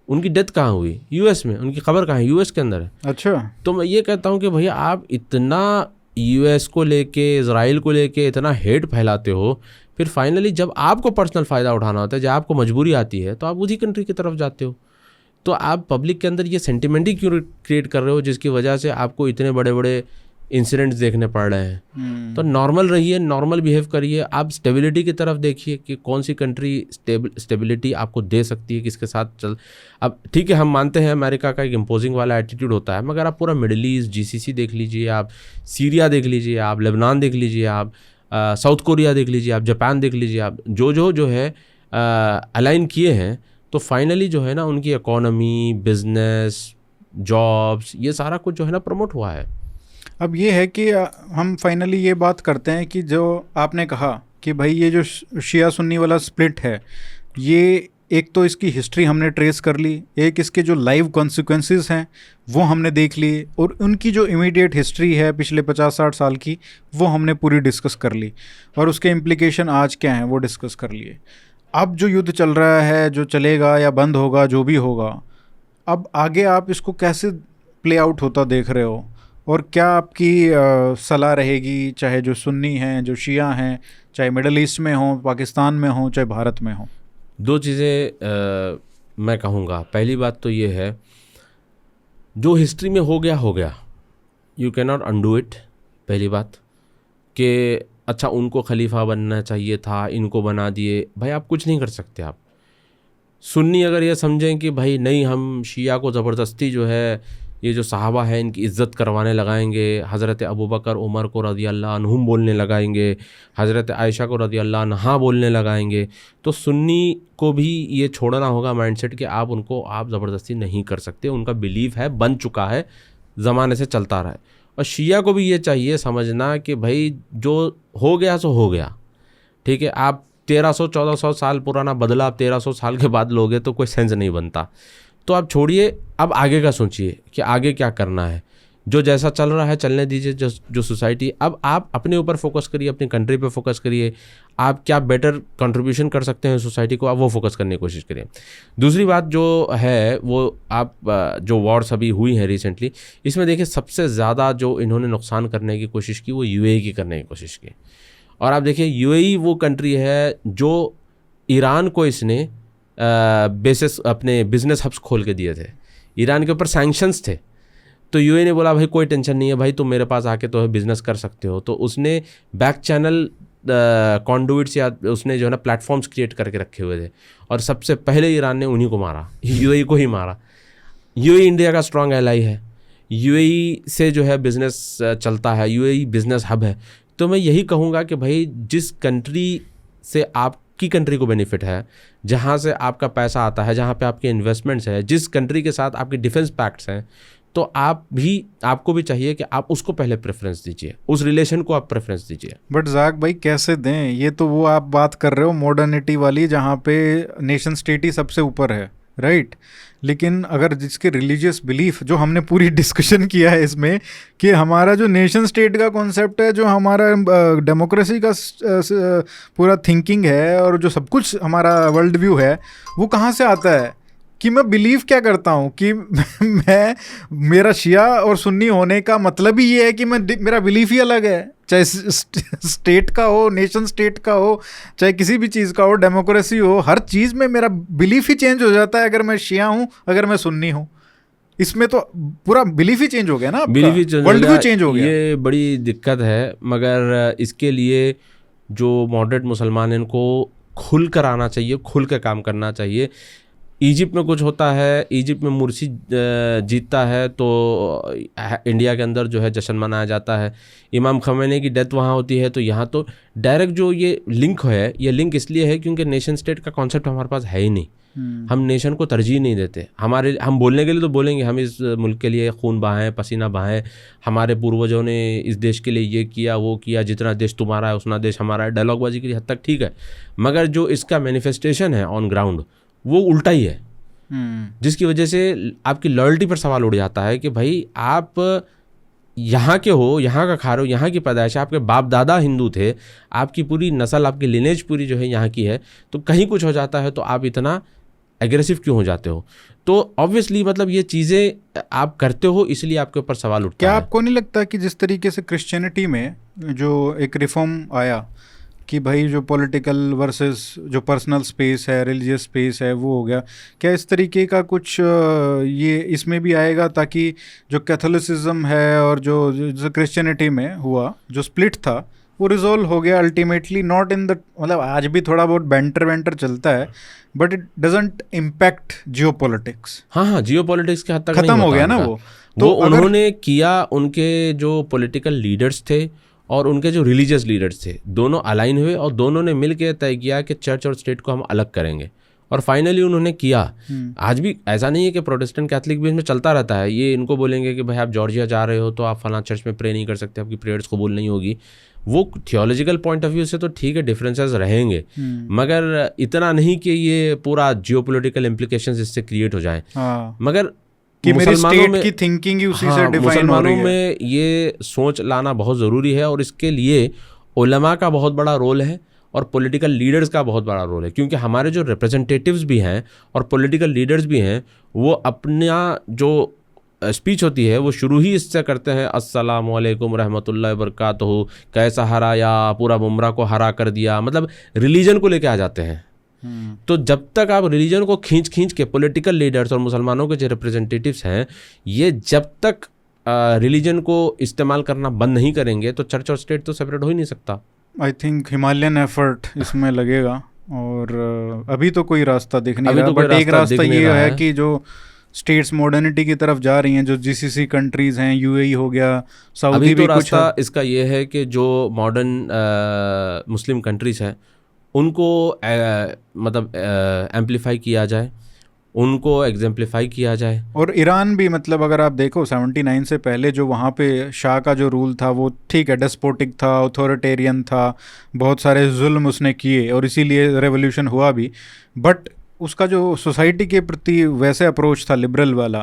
उनकी डेथ कहाँ हुई? यूएस में। उनकी खबर कहाँ है? यूएस के अंदर है। अच्छा, तो मैं ये कहता हूँ कि भैया आप इतना यूएस को लेके, इजराइल को लेके इतना हेट फैलाते हो, फिर फाइनली जब आपको पर्सनल फ़ायदा उठाना होता है, जब आपको मजबूरी आती है, तो आप उसी कंट्री की तरफ जाते हो। तो आप पब्लिक के अंदर ये सेंटिमेंट ही क्यों क्रिएट कर रहे हो जिसकी वजह से आपको इतने बड़े बड़े इंसिडेंट्स देखने पड़ रहे हैं? तो नॉर्मल रहिए, नॉर्मल बिहेव करिए, आप स्टेबिलिटी की तरफ देखिए कि कौन सी कंट्री स्टेबिलिटी आपको दे सकती है, किसके साथ चल। अब ठीक है, हम मानते हैं अमेरिका का एक इम्पोजिंग वाला एटीट्यूड होता है, मगर आप पूरा मिडिल ईस्ट, जीसीसी देख लीजिए, आप सीरिया देख लीजिए, आप लेबनान देख लीजिए, आप साउथ कोरिया देख लीजिए, आप जापान देख लीजिए, आप जो है अलाइन किए हैं, तो फाइनली जो है ना उनकी इकोनॉमी, बिजनेस, जॉब्स, ये सारा कुछ जो है ना प्रमोट हुआ है। अब ये है कि हम फाइनली ये बात करते हैं कि जो आपने कहा कि भाई ये जो शिया सुन्नी वाला स्प्लिट है, ये एक तो इसकी हिस्ट्री हमने ट्रेस कर ली, एक इसके जो लाइव कॉन्सिक्वेंसेस हैं वो हमने देख लिए, और उनकी जो इमीडिएट हिस्ट्री है पिछले 50-60 साल की, वो हमने पूरी डिस्कस कर ली, और उसके इम्प्लिकेशन आज क्या हैं वो डिस्कस कर लिए। अब जो युद्ध चल रहा है, जो चलेगा या बंद होगा, जो भी होगा, अब आगे आप इसको कैसे प्ले आउट होता देख रहे हो, और क्या आपकी सलाह रहेगी, चाहे जो सुन्नी हैं, जो शिया हैं, चाहे मिडल ईस्ट में हो, पाकिस्तान में हो, चाहे भारत में हो? दो चीज़ें मैं कहूँगा। पहली बात तो ये है, जो हिस्ट्री में हो गया, you can not undo it. पहली बात कि अच्छा उनको खलीफा बनना चाहिए था, इनको बना दिए, भाई आप कुछ नहीं कर सकते। आप सुन्नी अगर ये समझें कि भाई नहीं, हम शिया को ज़बरदस्ती जो है, ये जो सहाबा है इनकी इज़्ज़त करवाने लगाएंगे, हज़रत अबू बकर उमर को रज़ी अल्लाह अन्हुम बोलने लगाएंगे, हज़रत आयशा को रज़ी अल्लाह अन्हा बोलने लगाएंगे, तो सुन्नी को भी ये छोड़ना होगा माइंडसेट कि आप उनको आप ज़बरदस्ती नहीं कर सकते। उनका बिलीफ है, बन चुका है, ज़माने से चलता रहा है। और शिया को भी ये चाहिए समझना कि भाई जो हो गया सो हो गया, ठीक है। आप 1300-1400 साल पुराना बदला आप 1300 साल के बाद लोगे तो कोई सेंस नहीं बनता। तो आप छोड़िए, अब आगे का सोचिए कि आगे क्या करना है। जो जैसा चल रहा है चलने दीजिए, जो सोसाइटी। अब आप अपने ऊपर फोकस करिए, अपनी कंट्री पे फोकस करिए, आप क्या बेटर कंट्रीब्यूशन कर सकते हैं सोसाइटी को, आप वो फोकस करने की कोशिश करिए। दूसरी बात जो है वो आप जो वॉर्स अभी हुई हैं रिसेंटली, इसमें देखिए सबसे ज़्यादा जो इन्होंने नुकसान करने की कोशिश की वो यूएई की करने की कोशिश की। और आप देखिए यूएई वो कंट्री है जो ईरान को इसने बेसिस अपने बिजनेस हब्स खोल के दिए थे। ईरान के ऊपर सैंक्शंस थे, तो यूएई ने बोला भाई कोई टेंशन नहीं है भाई, तुम मेरे पास आके तो बिज़नेस कर सकते हो। तो उसने बैक चैनल कॉन्डुइट्स या उसने जो है ना प्लेटफॉर्म्स क्रिएट करके रखे हुए थे, और सबसे पहले ईरान ने उन्हीं को मारा, यूएई को ही मारा। यूएई इंडिया का स्ट्रॉन्ग एलाई है, यूएई से जो है बिज़नेस चलता है, यूएई बिज़नेस हब है। तो मैं यही कहूँगा कि भाई जिस कंट्री से आपकी कंट्री को बेनिफिट है, जहाँ से आपका पैसा आता है, जहाँ पे आपके इन्वेस्टमेंट्स है, जिस कंट्री के साथ आपके डिफेंस पैक्ट्स हैं, तो आपको भी चाहिए कि आप उसको पहले प्रेफरेंस दीजिए, उस रिलेशन को आप प्रेफरेंस दीजिए। बट ज़ाक भाई कैसे दें? ये तो वो आप बात कर रहे हो मॉडर्निटी वाली, जहाँ पे नेशन स्टेट ही सबसे ऊपर है, राइट? लेकिन अगर जिसके रिलीजियस बिलीफ, जो हमने पूरी डिस्कशन किया है इसमें, कि हमारा जो नेशन स्टेट का कॉन्सेप्ट है, जो हमारा डेमोक्रेसी का पूरा थिंकिंग है, और जो सब कुछ हमारा वर्ल्ड व्यू है, वो कहाँ से आता है? कि मैं बिलीव क्या करता हूँ कि मैं मेरा शिया और सुन्नी होने का मतलब ही ये है कि मेरा बिलीफ ही अलग है, चाहे स्टेट का हो, नेशन स्टेट का हो, चाहे किसी भी चीज़ का हो, डेमोक्रेसी हो, हर चीज़ में मेरा बिलीफ ही चेंज हो जाता है अगर मैं शिया हूँ, अगर मैं सुन्नी हूँ। इसमें तो पूरा बिलीफ ही चेंज हो गया ना, बिलीफ ही वर्ल्ड व्यू चेंज हो गया। ये बड़ी दिक्कत है, मगर इसके लिए जो मॉडरेट मुसलमान हैं इनको खुल कर आना चाहिए, खुल कर काम करना चाहिए। इजिप्ट में कुछ होता है, इजिप्ट में मुर्सी जीतता है तो इंडिया के अंदर जो है जश्न मनाया जाता है। इमाम खमैनी की डेथ वहाँ होती है, तो यहाँ तो डायरेक्ट जो ये लिंक है, ये लिंक इसलिए है क्योंकि नेशन स्टेट का कॉन्सेप्ट हमारे पास है ही नहीं। हम नेशन को तरजीह नहीं देते। हम बोलने के लिए तो बोलेंगे हम इस मुल्क के लिए खून बहाएं, पसीना बहाएं, हमारे पूर्वजों ने इस देश के लिए ये किया वो किया, जितना देश तुम्हारा है उतना देश हमारा है, डायलॉगबाजी की हद तक ठीक है, मगर जो इसका मैनिफेस्टेशन है ऑन ग्राउंड वो उल्टा ही है, जिसकी वजह से आपकी लॉयल्टी पर सवाल उड़ जाता है कि भाई आप यहाँ के हो, यहाँ का खा रहे हो, यहाँ की पैदाइश है, आपके बाप दादा हिंदू थे, आपकी पूरी नस्ल, आपकी लिनेज पूरी जो है यहाँ की है, तो कहीं कुछ हो जाता है तो आप इतना एग्रेसिव क्यों हो जाते हो? तो ऑब्वियसली मतलब ये चीज़ें आप करते हो इसलिए आपके ऊपर सवाल उठता है। क्या आपको नहीं लगता कि जिस तरीके से क्रिश्चियनिटी में जो एक रिफॉर्म आया कि भाई जो पॉलिटिकल वर्सेस जो पर्सनल स्पेस है, रिलीजियस स्पेस है, वो हो गया, क्या इस तरीके का कुछ ये इसमें भी आएगा ताकि जो कैथोलिसिज्म है और जो क्रिश्चियनिटी में हुआ जो स्प्लिट था वो रिजॉल्व हो गया अल्टीमेटली, नॉट इन द, मतलब आज भी थोड़ा बहुत बैंटर चलता है but it doesn't impact Jio politics. हाँ, जियो पॉलिटिक्स के हद तक खत्म हो गया ना वो। तो उन्होंने किया, उनके जो पॉलिटिकल लीडर्स थे और उनके जो रिलीजियस लीडर्स थे दोनों अलाइन हुए और दोनों ने मिल के तय किया कि चर्च और स्टेट को हम अलग करेंगे, और फाइनली उन्होंने किया। आज भी ऐसा नहीं है कि प्रोटेस्टेंट कैथलिक भी इसमें चलता रहता है। ये इनको बोलेंगे कि भाई आप जॉर्जिया जा रहे हो तो आप फलां चर्च में प्रे नहीं कर सकते, आपकी प्रेयर्स कबूल नहीं होगी। वो थियोलॉजिकल पॉइंट ऑफ व्यू से तो ठीक है, डिफरेंसेस रहेंगे, मगर इतना नहीं कि ये पूरा जियोपॉलिटिकल इम्प्लीकेशंस इससे क्रिएट हो जाएं। मगर कि मेरी स्टेट की थिंकिंग ही उसी से डिफाइन हो रही है। मुसलमानों में ये सोच लाना बहुत ज़रूरी है और इसके लिए उलमा का बहुत बड़ा रोल है और पॉलिटिकल लीडर्स का बहुत बड़ा रोल है, क्योंकि हमारे जो रिप्रेजेंटेटिव्स भी हैं और पॉलिटिकल लीडर्स भी हैं वो अपना जो स्पीच होती है वो शुरू ही इससे करते हैं, अस्सलाम वालेकुम रहमतुल्लाहि व बरकातहू, कैसा हराया, पूरा बुमराह को हरा कर दिया, मतलब रिलीजन को लेके आ जाते हैं। तो जब तक आप रिलीजन को खींच के पॉलिटिकल लीडर्स और मुसलमानों के जो रिप्रेजेंटेटिव्स हैं ये जब तक रिलीजन को इस्तेमाल करना बंद नहीं करेंगे तो चर्च और स्टेट तो सेपरेट हो ही नहीं सकता। आई थिंक हिमालयन एफर्ट इसमें लगेगा और अभी तो कोई रास्ता दिख नहीं रहा, बट एक रास्ता ये है कि जो स्टेट्स मॉडर्निटी की तरफ जा रही हैं, जो जीसीसी कंट्रीज हैं, यूएई हो गया, सऊदी भी, तो रास्ता इसका ये है कि जो मॉडर्न मुस्लिम कंट्रीज हैं उनको मतलब एम्पलीफाई किया जाए, उनको एग्जाम्पलीफाई किया जाए। और ईरान भी, मतलब अगर आप देखो 79 से पहले जो वहाँ पे शाह का जो रूल था वो ठीक है, डेस्पोटिक था, ऑथोरिटेरियन था, बहुत सारे जुल्म उसने किए और इसीलिए रेवोल्यूशन हुआ भी, बट उसका जो सोसाइटी के प्रति वैसे अप्रोच था लिबरल वाला,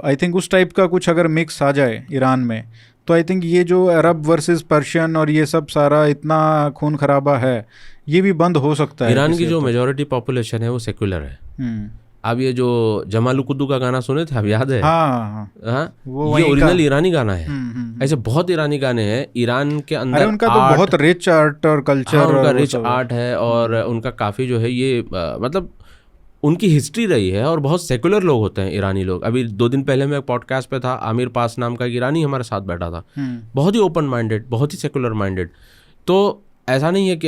आई थिंक उस टाइप का कुछ अगर मिक्स आ जाए ईरान में तो आई थिंक ये जो अरब वर्सेस पर्शियन और ये सब सारा इतना खून खराबा है ये भी बंद हो सकता है। ईरान की जो मेजॉरिटी पॉपुलेशन है वो सेक्युलर है। अब ये जो जमाल कुद्दू का गाना सुने थे, अब याद है? हाँ, ये ओरिजिनल ईरानी गाना है। ऐसे बहुत ईरानी गाने हैं ईरान के अंदर। उनका तो बहुत रिच आर्ट और कल्चर, उनका रिच आर्ट है और उनका काफ़ी जो है ये मतलब उनकी हिस्ट्री रही है और बहुत सेकुलर लोग होते हैं ईरानी लोग। अभी 2 दिन पहले मैं एक पॉडकास्ट पे था, आमिर पास नाम का ईरानी हमारे साथ बैठा था, बहुत ही ओपन माइंडेड, बहुत ही सेकुलर माइंडेड। तो ऐसा नहीं है कि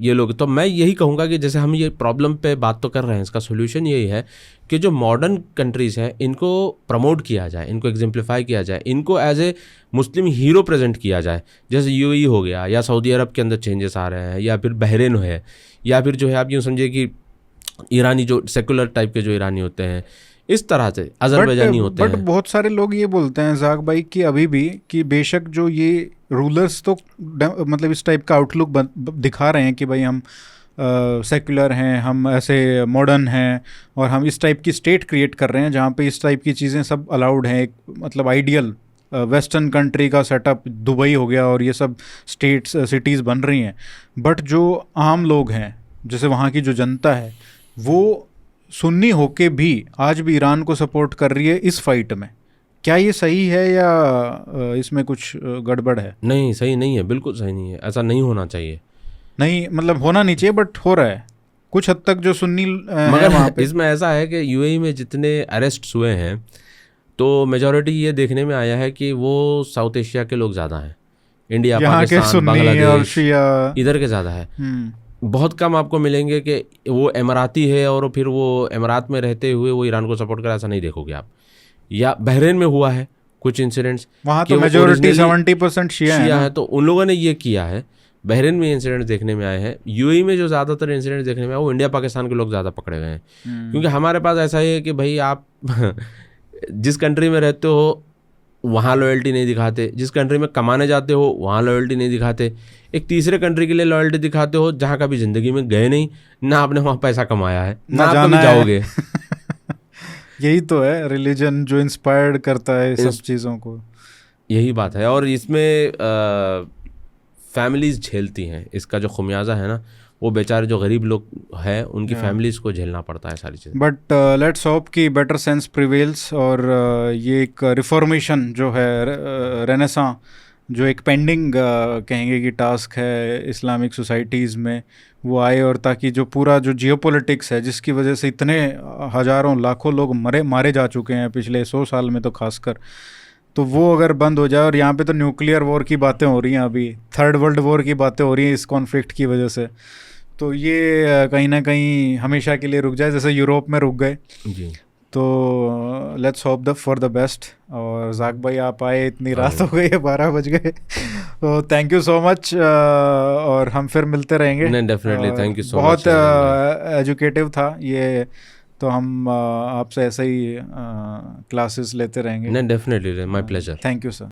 ये लोग, तो मैं यही कहूँगा कि जैसे हम ये प्रॉब्लम पे बात तो कर रहे हैं, इसका सोल्यूशन यही है कि जो मॉडर्न कंट्रीज़ हैं इनको प्रमोट किया जाए, इनको एग्जाम्प्लीफाई किया जाए, इनको as a Muslim hero present किया जाए। जैसे यूएई हो गया या सऊदी अरब के अंदर चेंजेस आ रहे हैं, या फिर बहरीन है, या फिर जो है आप यूँ समझिए कि ईरानी जो सेकुलर टाइप के जो ईरानी होते हैं, इस तरह से अजरबैजानी होते हैं। बट बहुत सारे लोग ये बोलते हैं ज़ाक भाई कि अभी भी कि बेशक जो ये रूलर्स तो मतलब इस टाइप का आउटलुक दिखा रहे हैं कि भाई हम सेकुलर हैं, हम ऐसे मॉडर्न हैं और हम इस टाइप की स्टेट क्रिएट कर रहे हैं जहाँ पे इस टाइप की चीज़ें सब अलाउड हैं, एक मतलब आइडियल वेस्टर्न कंट्री का सेटअप दुबई हो गया और ये सब स्टेट्स सिटीज़ बन रही हैं। बट जो आम लोग हैं, जैसे वहाँ की जो जनता है, वो सुन्नी होके भी आज भी ईरान को सपोर्ट कर रही है इस फाइट में, क्या ये सही है या इसमें कुछ गड़बड़ है? नहीं, सही नहीं है, बिल्कुल सही नहीं है, ऐसा नहीं होना चाहिए। नहीं मतलब होना नहीं चाहिए, बट हो रहा है कुछ हद तक जो सुन्नी मगर वहाँ पे इसमें ऐसा है कि यूएई में जितने अरेस्ट हुए हैं तो मेजॉरिटी ये देखने में आया है कि वो साउथ एशिया के लोग ज़्यादा हैं, इंडिया, पाकिस्तान, बांग्लादेश, इधर के ज़्यादा है। बहुत कम आपको मिलेंगे कि वो इमराती है और फिर वो इमरात में रहते हुए वो ईरान को सपोर्ट करे, ऐसा नहीं देखोगे आप। या बहरीन में हुआ है कुछ इंसिडेंट्स, वहाँ तो मेजॉरिटी 70% शिया है, तो उन लोगों ने ये किया है। बहरीन में इंसिडेंट देखने में आए हैं। यूएई में जो ज़्यादातर इंसिडेंट देखने में आए वो इंडिया पाकिस्तान के लोग ज़्यादा पकड़े गए हैं, क्योंकि हमारे पास ऐसा है कि भाई आप जिस कंट्री में रहते हो वहाँ लॉयल्टी नहीं दिखाते, जिस कंट्री में कमाने जाते हो वहाँ लॉयल्टी नहीं दिखाते, एक तीसरे कंट्री के लिए लॉयल्टी दिखाते हो जहाँ कभी ज़िंदगी में गए नहीं, ना आपने वहाँ पैसा कमाया है, ना आप कभी जाओगे। यही तो है रिलीजन जो इंस्पायर्ड करता है सब चीज़ों को, यही बात है। और इसमें फैमिलीज़ झेलती हैं, इसका जो खुमियाजा है ना, वो बेचारे जो गरीब लोग हैं उनकी फैमिलीज़ को झेलना पड़ता है सारी चीज़ें। बट लेट्स होप कि बेटर सेंस प्रिवेल्स और ये एक रिफॉर्मेशन जो है, रेनेसां जो एक पेंडिंग कहेंगे कि टास्क है इस्लामिक सोसाइटीज़ में, वो आए, और ताकि जो पूरा जो जियोपॉलिटिक्स है जिसकी वजह से इतने हज़ारों लाखों लोग मारे जा चुके हैं पिछले 100 साल में तो खासकर, तो वो अगर बंद हो जाए। और यहाँ पे तो न्यूक्लियर वॉर की बातें हो रही हैं, अभी थर्ड वर्ल्ड वॉर की बातें हो रही हैं इस कॉन्फ्लिक्ट की वजह से, तो ये कहीं ना कहीं हमेशा के लिए रुक जाए जैसे यूरोप में रुक गए जी। तो let's hope for the best. और ज़ाक भाई आप आए, इतनी रात हो गई है, 12 बज गए, तो थैंक यू सो मच, और हम फिर मिलते रहेंगे। नहीं, definitely, thank you so much, बहुत एजुकेटिव था ये, तो हम आपसे ऐसे ही क्लासेस लेते रहेंगे। नहीं, definitely, my pleasure, thank you sir.